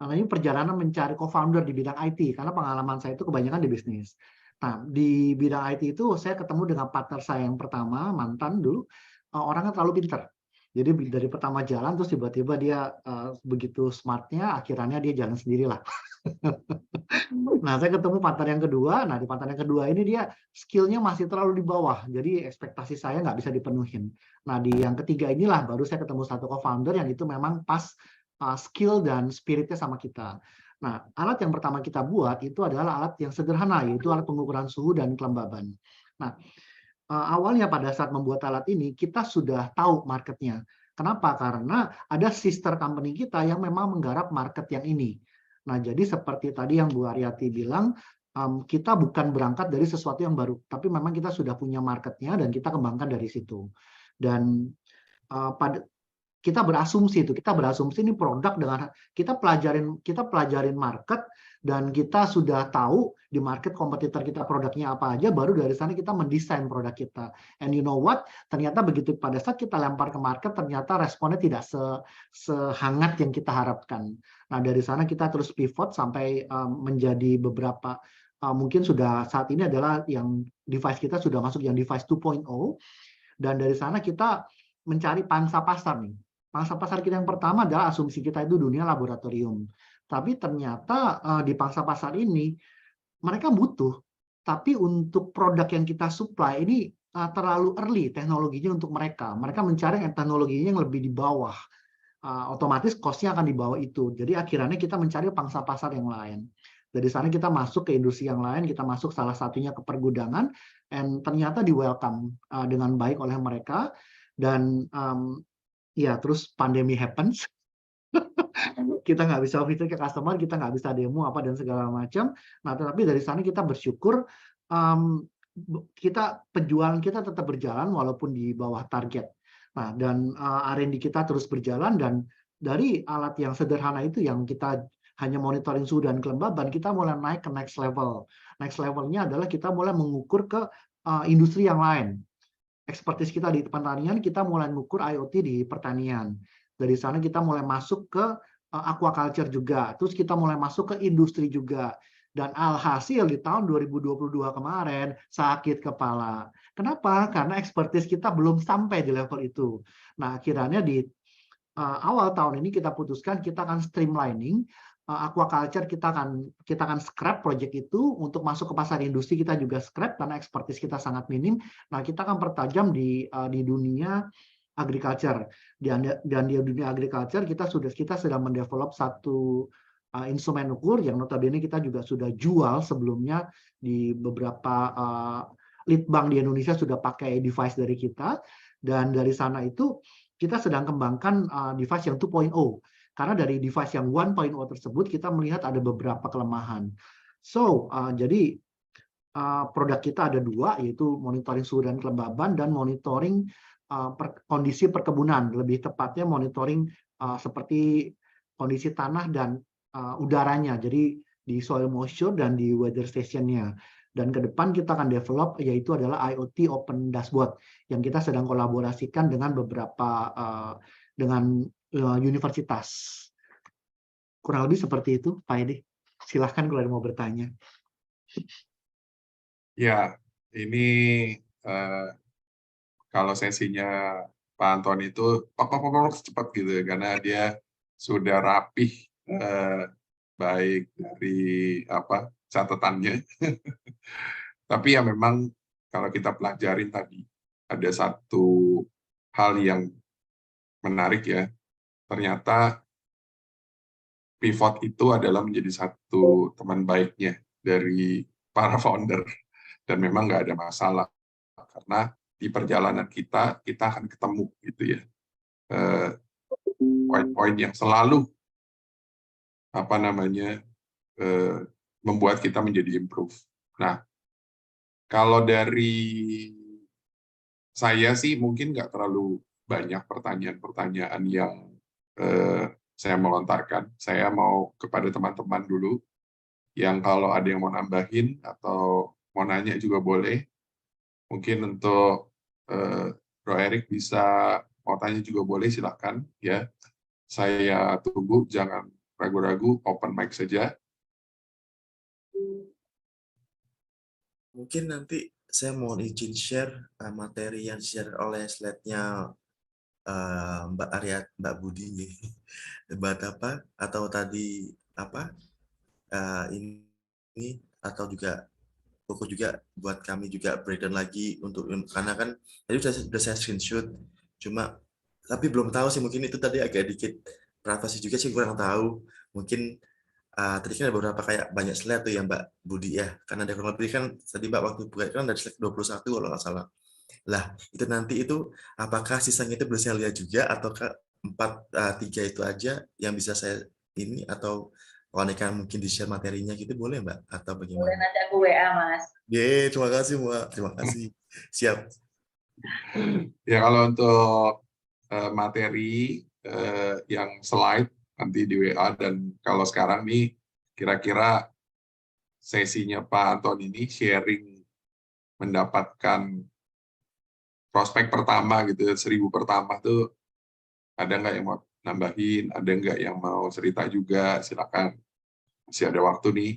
ini perjalanan mencari co-founder di bidang IT, karena pengalaman saya itu kebanyakan di bisnis. Nah, di bidang IT itu saya ketemu dengan partner saya yang pertama, mantan dulu, orangnya terlalu pintar. Jadi dari pertama jalan, terus tiba-tiba dia begitu smartnya, akhirnya dia jalan sendirilah. Nah, saya ketemu partner yang kedua. Nah, di partner yang kedua ini dia skill-nya masih terlalu di bawah. Jadi ekspektasi saya nggak bisa dipenuhin. Nah, di yang ketiga inilah baru saya ketemu satu co-founder yang itu memang pas skill dan spiritnya sama kita. Nah, alat yang pertama kita buat itu adalah alat yang sederhana, yaitu alat pengukuran suhu dan kelembaban. Nah, awalnya pada saat membuat alat ini kita sudah tahu marketnya. Kenapa? Karena ada sister company kita yang memang menggarap market yang ini. Nah, jadi seperti tadi yang Bu Aryati bilang, kita bukan berangkat dari sesuatu yang baru, tapi memang kita sudah punya marketnya dan kita kembangkan dari situ. Dan kita berasumsi ini produk dengan kita pelajarin market, dan kita sudah tahu di market kompetitor kita produknya apa aja, baru dari sana kita mendesain produk kita. And you know what? Ternyata begitu pada saat kita lempar ke market, ternyata responnya tidak sehangat yang kita harapkan. Nah, dari sana kita terus pivot sampai menjadi beberapa, mungkin sudah saat ini adalah yang device kita sudah masuk yang device 2.0, dan dari sana kita mencari pangsa pasar nih. Pangsa pasar kita yang pertama adalah asumsi kita itu dunia laboratorium. Tapi ternyata di pangsa pasar ini mereka butuh, tapi untuk produk yang kita supply ini terlalu early teknologinya untuk mereka. Mereka mencari yang teknologinya yang lebih di bawah. Otomatis cost-nya akan di bawah itu. Jadi akhirnya kita mencari pangsa pasar yang lain. Dari sana kita masuk ke industri yang lain, kita masuk salah satunya ke pergudangan, and ternyata di welcome dengan baik oleh mereka. Dan ya, terus pandemi happens. Kita nggak bisa visit ke customer, kita nggak bisa demo apa dan segala macam. Nah, tetapi dari sana kita bersyukur penjualan kita tetap berjalan walaupun di bawah target. Nah, dan R&D kita terus berjalan, dan dari alat yang sederhana itu yang kita hanya monitoring suhu dan kelembaban, kita mulai naik ke next level. Next levelnya adalah kita mulai mengukur ke industri yang lain. Expertise kita di pertanian, kita mulai mengukur IoT di pertanian. Dari sana kita mulai masuk ke aquaculture juga. Terus kita mulai masuk ke industri juga. Dan alhasil di tahun 2022 kemarin sakit kepala. Kenapa? Karena expertise kita belum sampai di level itu. Nah, akhirnya di awal tahun ini kita putuskan kita akan streamlining aquaculture, kita akan scrap project itu untuk masuk ke pasar industri, kita juga scrap karena expertise kita sangat minim. Nah, kita akan pertajam di dunia agriculture, dan di dunia agriculture kita sedang mendevelop satu instrumen ukur yang notabene kita juga sudah jual sebelumnya di beberapa lead bank di Indonesia sudah pakai device dari kita, dan dari sana itu kita sedang kembangkan device yang 2.0. Karena dari device yang 1.0 tersebut kita melihat ada beberapa kelemahan. So, jadi produk kita ada dua, yaitu monitoring suhu dan kelembaban dan monitoring kondisi perkebunan. Lebih tepatnya monitoring seperti kondisi tanah dan udaranya, jadi di soil moisture dan di weather station-nya. Dan ke depan kita akan develop yaitu adalah IoT Open Dashboard yang kita sedang kolaborasikan dengan beberapa dengan universitas. Kurang lebih seperti itu, Pak Edi. Silahkan kalau ada mau bertanya. Ya, ini kalau sesinya Pak Anton itu cepat gitu ya, karena dia sudah rapih baik dari catatannya. Tapi ya memang kalau kita pelajarin tadi ada satu hal yang menarik ya. Ternyata pivot itu adalah menjadi satu teman baiknya dari para founder, dan memang nggak ada masalah karena di perjalanan kita akan ketemu gitu ya poin-poin yang selalu membuat kita menjadi improve. Nah, kalau dari saya sih mungkin nggak terlalu banyak pertanyaan-pertanyaan yang saya mau lontarkan. Saya mau kepada teman-teman dulu, yang kalau ada yang mau nambahin atau mau nanya juga boleh. Mungkin untuk Bro Erik bisa mau tanya juga boleh, silakan ya. Saya tunggu, jangan ragu-ragu, open mic saja. Mungkin nanti saya mau izin share materi yang share oleh slide-nya Mbak Aryat, Mbak Budi, debat apa atau tadi apa ini atau juga buku juga buat kami juga breakdown lagi untuk, karena kan tadi sudah saya screenshot, cuma tapi belum tahu sih, mungkin itu tadi agak dikit privasi juga sih, kurang tahu. Mungkin tadi kan ada beberapa kayak banyak slide tuh ya Mbak Budi ya, karena ada kurang lebih kan tadi Mbak waktu buka kan dari slide 21 kalau nggak salah. Lah, itu nanti itu apakah sisanya itu bisa saya lihat juga ataukah 3 itu aja yang bisa saya ini atau kalau mereka mungkin di-share materinya gitu boleh Mbak atau Boleh bagaimana? nanti aku WA, Mas. Terima kasih Mbak. Terima kasih. Siap. Ya kalau untuk materi yang slide nanti di WA, dan kalau sekarang nih kira-kira sesinya Pak Anton ini sharing mendapatkan prospek pertama gitu, 1000 pertama tuh ada nggak yang mau nambahin, ada nggak yang mau cerita juga, silakan, masih ada waktu nih.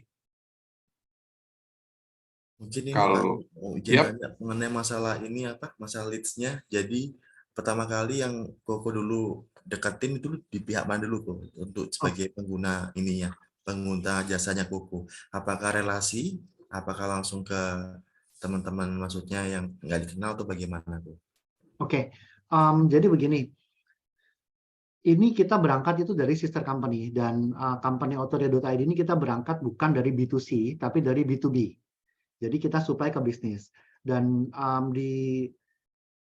Mungkin ini Pak, Kalau izin yep. nanya mengenai masalah ini apa, masalah leads-nya. Jadi pertama kali yang Koko dulu deketin itu di pihak mana dulu Koko untuk sebagai pengguna ininya, pengguna jasanya Koko. Apakah relasi, apakah langsung ke teman-teman maksudnya yang nggak dikenal atau bagaimana Koko? Oke, jadi begini. Ini kita berangkat itu dari sister company, dan company Autoria.id ini kita berangkat bukan dari B2C tapi dari B2B. Jadi kita supply ke bisnis, dan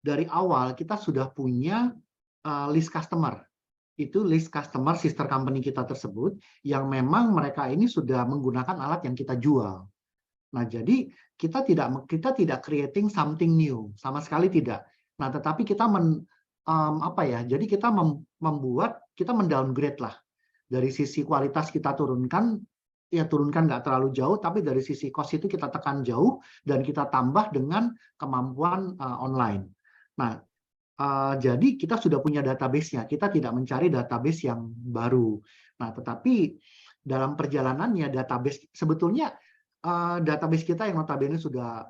dari awal kita sudah punya list customer. Itu list customer sister company kita tersebut yang memang mereka ini sudah menggunakan alat yang kita jual. Nah, jadi kita tidak creating something new, sama sekali tidak. Nah, tetapi kita jadi kita membuat, kita mendowngrade lah. Dari sisi kualitas kita turunkan, ya turunkan nggak terlalu jauh, tapi dari sisi cost itu kita tekan jauh, dan kita tambah dengan kemampuan online. Nah, jadi kita sudah punya database-nya, kita tidak mencari database yang baru. Nah, tetapi dalam perjalanannya database sebetulnya database kita yang notabene sudah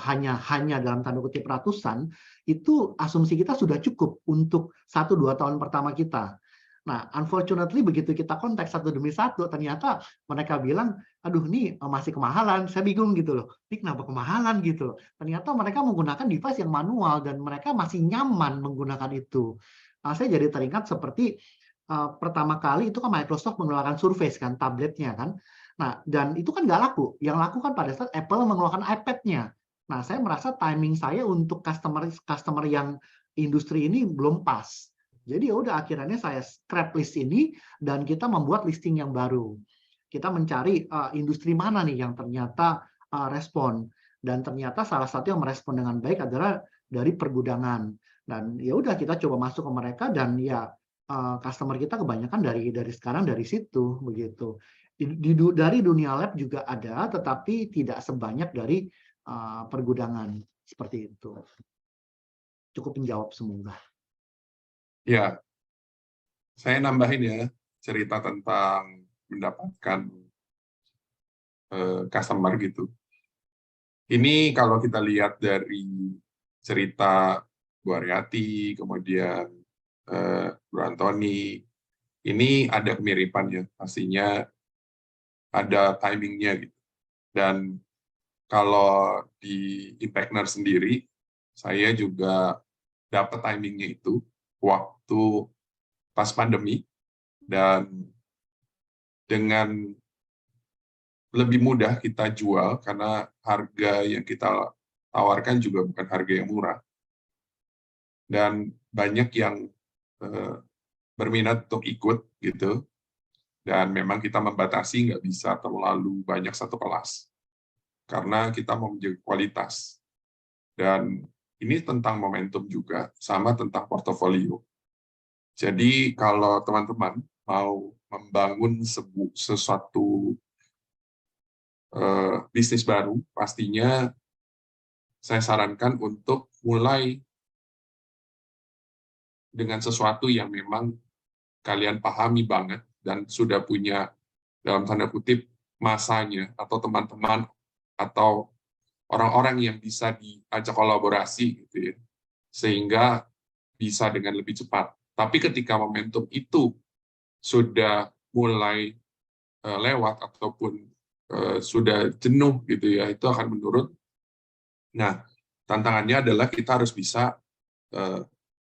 hanya dalam tanda kutip ratusan, itu asumsi kita sudah cukup untuk 1-2 tahun pertama kita. Nah, unfortunately begitu kita kontak satu demi satu, ternyata mereka bilang, aduh ini masih kemahalan, saya bingung gitu loh. Ini kenapa kemahalan gitu loh. Ternyata mereka menggunakan device yang manual dan mereka masih nyaman menggunakan itu. Saya jadi teringat seperti pertama kali itu kan Microsoft mengeluarkan Surface kan, tabletnya kan. Nah, dan itu kan nggak laku. Yang laku kan pada saat Apple mengeluarkan iPad-nya. Nah, saya merasa timing saya untuk customer yang industri ini belum pas. Jadi ya udah akhirnya saya scrap list ini dan kita membuat listing yang baru. Kita mencari industri mana nih yang ternyata respon, dan ternyata salah satu yang merespon dengan baik adalah dari pergudangan. Dan ya udah kita coba masuk ke mereka, dan ya customer kita kebanyakan dari sekarang dari situ begitu. Dari dunia lab juga ada, tetapi tidak sebanyak dari pergudangan seperti itu. Cukup menjawab semoga. Ya, saya nambahin ya cerita tentang mendapatkan customer gitu. Ini kalau kita lihat dari cerita Bu Aryati, kemudian Bu Antoni, ini ada kemiripan ya, pastinya ada timingnya gitu. Dan kalau di Impactner sendiri, saya juga dapat timingnya itu waktu pas pandemi, dan dengan lebih mudah kita jual karena harga yang kita tawarkan juga bukan harga yang murah. Dan banyak yang berminat untuk ikut gitu. Dan memang kita membatasi nggak bisa terlalu banyak satu kelas. Karena kita mau menjaga kualitas. Dan ini tentang momentum juga, sama tentang portofolio. Jadi kalau teman-teman mau membangun sesuatu bisnis baru, pastinya saya sarankan untuk mulai dengan sesuatu yang memang kalian pahami banget dan sudah punya dalam tanda kutip masanya atau teman-teman atau orang-orang yang bisa diajak kolaborasi gitu ya, sehingga bisa dengan lebih cepat. Tapi ketika momentum itu sudah mulai lewat ataupun sudah jenuh gitu ya, itu akan menurun. Nah, tantangannya adalah kita harus bisa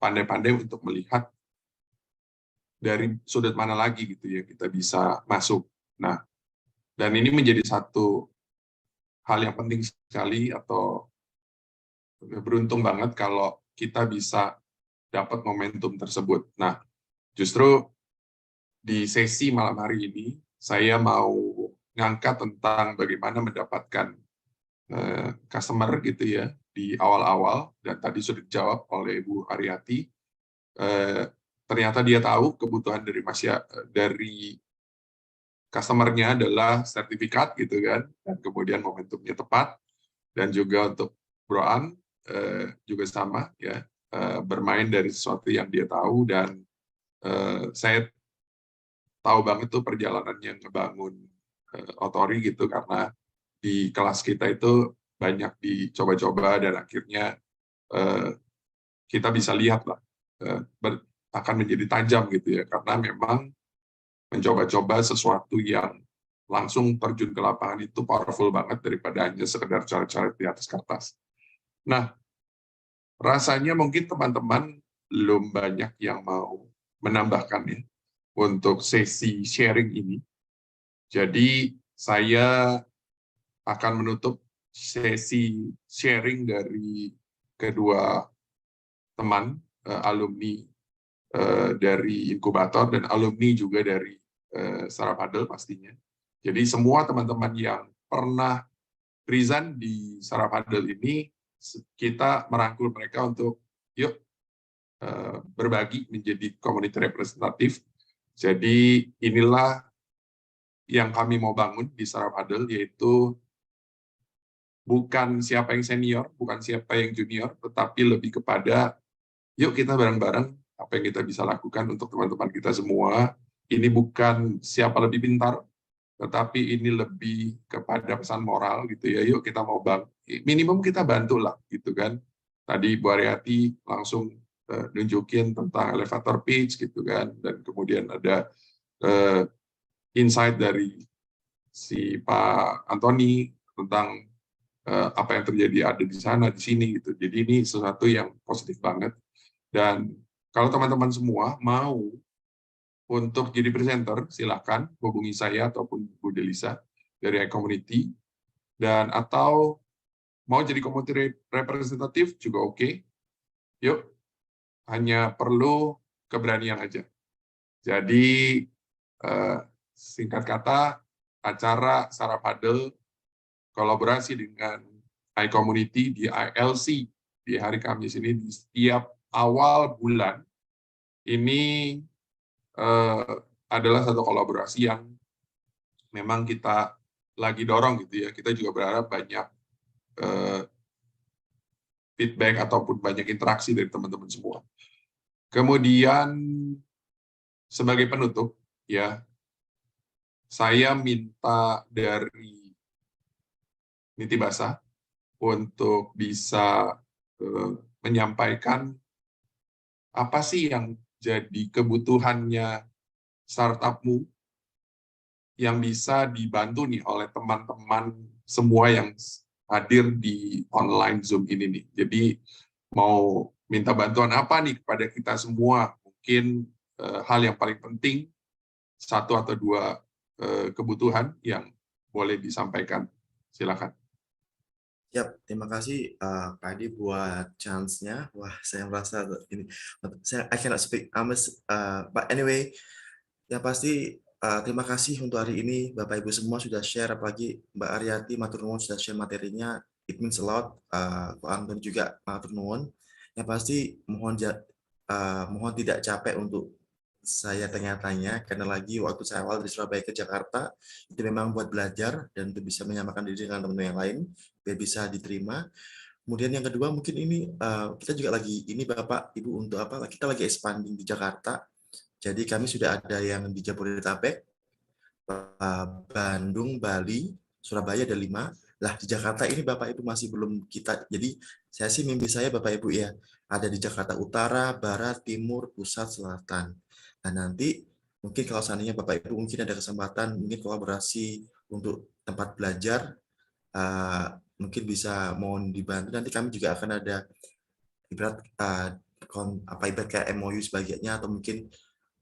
pandai-pandai untuk melihat dari sudut mana lagi gitu ya kita bisa masuk. Nah, dan ini menjadi satu hal yang penting sekali atau beruntung banget kalau kita bisa dapat momentum tersebut. Nah, justru di sesi malam hari ini, saya mau ngangkat tentang bagaimana mendapatkan customer gitu ya di awal-awal, dan tadi sudah dijawab oleh Bu Aryati. Ternyata dia tahu kebutuhan dari customer-nya adalah sertifikat gitu kan, dan kemudian momentumnya tepat, dan juga untuk Bro An juga sama ya, bermain dari sesuatu yang dia tahu, dan saya tahu banget tuh perjalanannya ngebangun Otori gitu, karena di kelas kita itu banyak dicoba-coba dan akhirnya kita bisa lihat lah akan menjadi tajam gitu ya, karena memang mencoba-coba sesuatu yang langsung terjun ke lapangan itu powerful banget daripada hanya sekedar coret-coret di atas kertas. Nah, rasanya mungkin teman-teman belum banyak yang mau menambahkan ya untuk sesi sharing ini. Jadi saya akan menutup sesi sharing dari kedua teman alumni dari inkubator dan alumni juga dari Startup Huddle pastinya. Jadi semua teman-teman yang pernah present di Startup Huddle ini, kita merangkul mereka untuk yuk berbagi menjadi community representatif. Jadi inilah yang kami mau bangun di Startup Huddle, yaitu bukan siapa yang senior, bukan siapa yang junior, tetapi lebih kepada yuk kita bareng-bareng apa yang kita bisa lakukan untuk teman-teman kita semua. Ini bukan siapa lebih pintar, tetapi ini lebih kepada pesan moral gitu ya. Yuk kita mau minimum kita bantulah gitu kan. Tadi Bu Aryati langsung nunjukin tentang elevator pitch gitu kan, dan kemudian ada insight dari si Pak Antoni tentang apa yang terjadi ada di sana, di sini gitu. Jadi ini sesuatu yang positif banget. Dan kalau teman-teman semua mau untuk jadi presenter, silakan hubungi saya ataupun Bu Delisa dari iCommunity, dan atau mau jadi community representatif juga oke. Yuk, hanya perlu keberanian aja. Jadi singkat kata, acara Startup Huddle kolaborasi dengan iCommunity di ILC di hari Kamis ini di setiap awal bulan ini adalah satu kolaborasi yang memang kita lagi dorong gitu ya. Kita juga berharap banyak feedback ataupun banyak interaksi dari teman-teman semua. Kemudian sebagai penutup ya, saya minta dari Nitibasa untuk bisa menyampaikan apa sih yang jadi kebutuhannya startupmu yang bisa dibantu nih oleh teman-teman semua yang hadir di online Zoom ini nih. Jadi mau minta bantuan apa nih kepada kita semua? Mungkin hal yang paling penting, satu atau dua kebutuhan yang boleh disampaikan. Silakan. Yap, terima kasih Pak Adi buat chance-nya. Wah, saya merasa ini, I cannot speak. But anyway, yang pasti terima kasih untuk hari ini Bapak Ibu semua sudah share, apalagi Mbak Aryati matur nuwun sudah share materinya. It means a lot. Pak Anton juga matur nuwun. Yang pasti mohon tidak capek untuk saya tanya-tanya, karena lagi waktu saya awal dari Surabaya ke Jakarta itu memang buat belajar dan untuk bisa menyamakan diri dengan teman-teman yang lain biar bisa diterima. Kemudian yang kedua mungkin ini kita juga lagi ini Bapak Ibu untuk apa? Kita lagi expanding di Jakarta. Jadi kami sudah ada yang di Jabodetabek, Bandung, Bali, Surabaya ada 5. Lah di Jakarta ini Bapak Ibu masih belum kita. Jadi saya sih mimpi saya Bapak Ibu ya ada di Jakarta Utara, Barat, Timur, Pusat, Selatan. Nah nanti mungkin kalau seandainya Bapak Ibu mungkin ada kesempatan mungkin kolaborasi untuk tempat belajar, mungkin bisa mohon dibantu. Nanti kami juga akan ada ibarat kayak MOU sebagainya, atau mungkin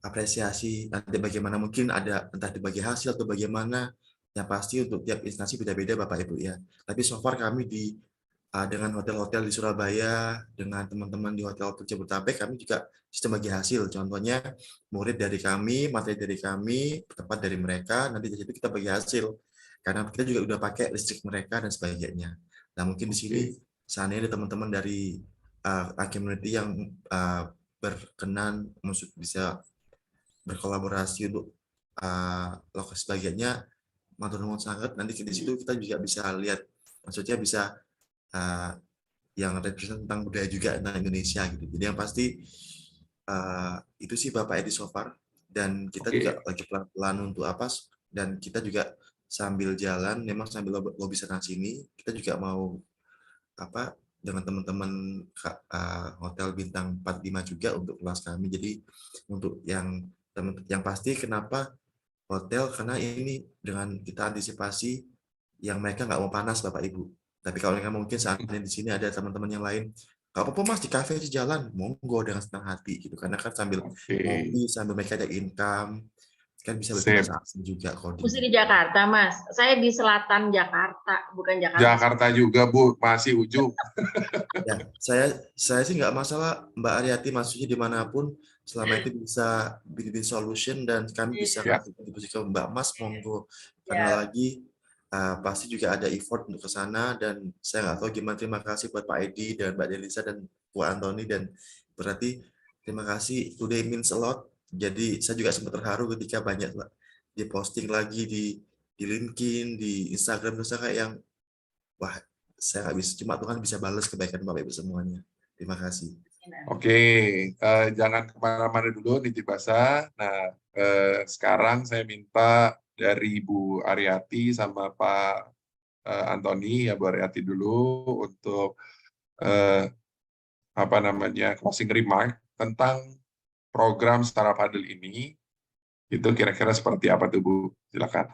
apresiasi nanti bagaimana, mungkin ada entah dibagi hasil atau bagaimana. Yang pasti untuk tiap instansi beda-beda Bapak Ibu ya. Tapi so far kami di dengan hotel-hotel di Surabaya, dengan teman-teman di hotel Jabodetabek, kami juga sistem bagi hasil. Contohnya murid dari kami, materi dari kami, tempat dari mereka, nanti dari situ kita bagi hasil. Karena kita juga udah pakai listrik mereka dan sebagainya. Nah mungkin di sini seandainya ada teman-teman dari community yang berkenan bisa berkolaborasi untuk lokasi sebagainya, matur nuwun sangat. Nanti di situ kita juga bisa lihat, maksudnya bisa yang represent tentang budaya juga tentang Indonesia gitu. Jadi yang pasti itu sih Bapak Edi so far, dan kita juga lagi pelan-pelan untuk apa, dan kita juga sambil jalan, memang sambil lobby sana sini, kita juga mau apa dengan teman-teman hotel bintang 45 juga untuk kelas kami. Jadi untuk yang pasti kenapa hotel, karena ini dengan kita antisipasi yang mereka nggak mau panas Bapak Ibu. Tapi kalau mereka mungkin saat ini di sini ada teman-teman yang lain, nggak apa-apa Mas di kafe di jalan, monggo dengan senang hati gitu. Karena kan sambil ngopi, sambil mereka ada income, kan bisa berbahasa asing juga. Mesti di Jakarta Mas, saya di selatan Jakarta, bukan Jakarta. Jakarta juga Bu, masih ujung. Ya, saya sih nggak masalah Mbak Aryati, maksudnya dimanapun, selama itu bisa bikin solution dan kami bisa kontribusi ke Mbak Mas, monggo. Karena lagi pasti juga ada effort untuk ke sana, dan saya nggak tahu gimana. Terima kasih buat Pak Edi dan Mbak Delisa dan Bu Antoni, dan berarti terima kasih, today means a lot. Jadi saya juga sempat terharu ketika banyak diposting lagi di LinkedIn, di Instagram, terus kayak yang wah, saya nggak bisa, cuma Tuhan bisa balas kebaikan Bapak Ibu semuanya. Terima kasih. Oke, jangan kemana-mana dulu Niti Basa. Nah, sekarang saya minta dari Bu Aryati sama Pak Antoni, ya Bu Aryati dulu untuk closing remark tentang program Startup Huddle ini. Itu kira-kira seperti apa tuh Bu? Silakan.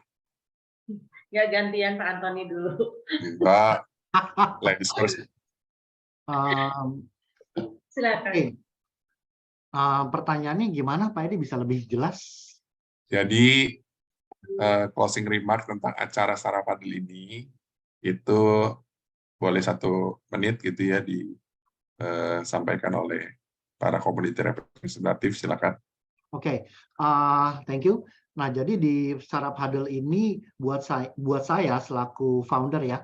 Ya gantian Pak Antoni dulu. Mbak, ladies first. Silakan. Pertanyaannya gimana Pak Edi, bisa lebih jelas? Jadi closing remark tentang acara Startup Huddle ini itu boleh 1 menit gitu ya disampaikan oleh para community representative. Silakan. Oke, thank you. Nah, jadi di Startup Huddle ini buat saya selaku founder ya,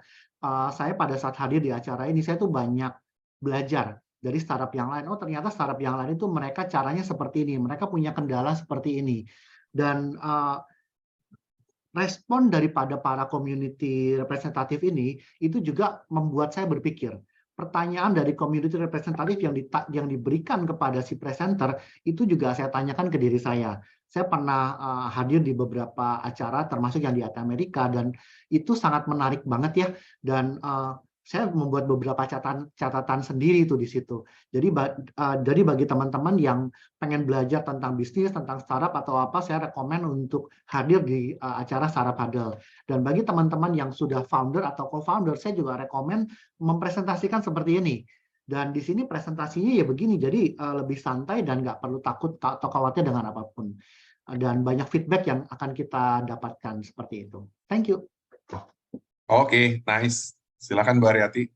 saya pada saat hadir di acara ini saya tuh banyak belajar dari startup yang lain. Oh, ternyata startup yang lain itu mereka caranya seperti ini, mereka punya kendala seperti ini. Dan respon daripada para community representatif ini itu juga membuat saya berpikir. Pertanyaan dari community representatif yang diberikan kepada si presenter itu juga saya tanyakan ke diri saya. Saya pernah hadir di beberapa acara termasuk yang di Amerika, dan itu sangat menarik banget ya, dan saya membuat beberapa catatan sendiri itu di situ. Jadi bagi teman-teman yang pengen belajar tentang bisnis, tentang startup atau apa, saya rekomen untuk hadir di acara Startup Huddle. Dan bagi teman-teman yang sudah founder atau co-founder, saya juga rekomen mempresentasikan seperti ini. Dan di sini presentasinya ya begini, jadi lebih santai dan nggak perlu takut atau khawatir dengan apapun. Dan banyak feedback yang akan kita dapatkan seperti itu. Thank you. Oke, nice. Silakan Bu Aryati.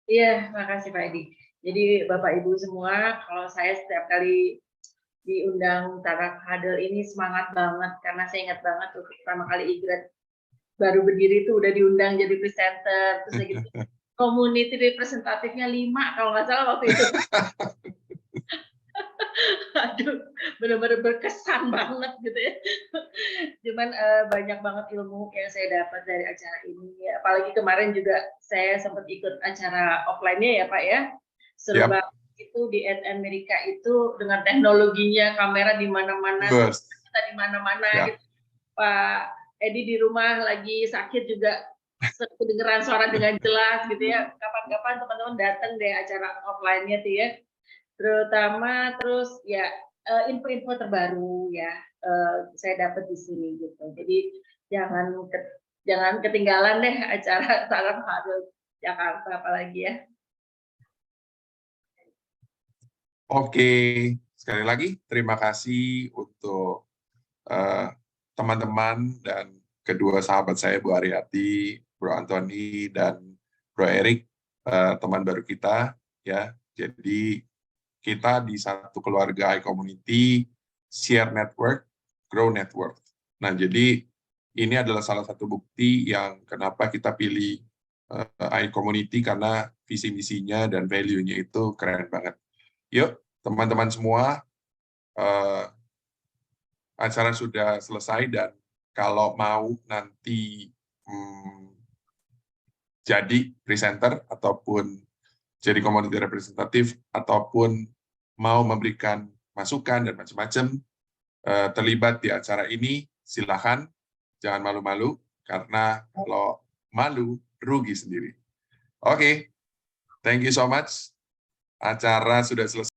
Iya, makasih Pak Edi. Jadi Bapak Ibu semua, kalau saya setiap kali diundang Startup Huddle ini semangat banget, karena saya ingat banget tuh pertama kali Igret baru berdiri itu udah diundang jadi presenter, terus gitu. Community representatifnya 5 kalau nggak salah waktu itu. Aduh, benar-benar berkesan banget gitu ya. Cuman banyak banget ilmu yang saya dapat dari acara ini. Apalagi kemarin juga saya sempat ikut acara offline-nya ya Pak ya. Seru banget itu di Amerika itu dengan teknologinya, kamera di mana-mana, kita di mana-mana gitu. Pak Edi di rumah lagi sakit juga kedengeran suara dengan jelas gitu ya. Kapan-kapan teman-teman datang deh acara offline-nya tuh ya. Terutama terus ya info-info terbaru ya saya dapat di sini gitu. Jadi jangan ketinggalan deh acara Startup Huddle Jakarta apalagi ya. Oke, sekali lagi terima kasih untuk teman-teman dan kedua sahabat saya Bu Aryati, Bro Antoni dan Bro Erik teman baru kita, ya. Jadi kita di satu keluarga iCommunity, share network, grow network. Nah, jadi ini adalah salah satu bukti yang kenapa kita pilih iCommunity, karena visi misinya dan value-nya itu keren banget. Yuk, teman-teman semua, acara sudah selesai, dan kalau mau nanti jadi presenter ataupun jadi community representatif ataupun mau memberikan masukan dan macam-macam, terlibat di acara ini, silakan, jangan malu-malu, karena kalau malu rugi sendiri. Oke, thank you so much. Acara sudah selesai.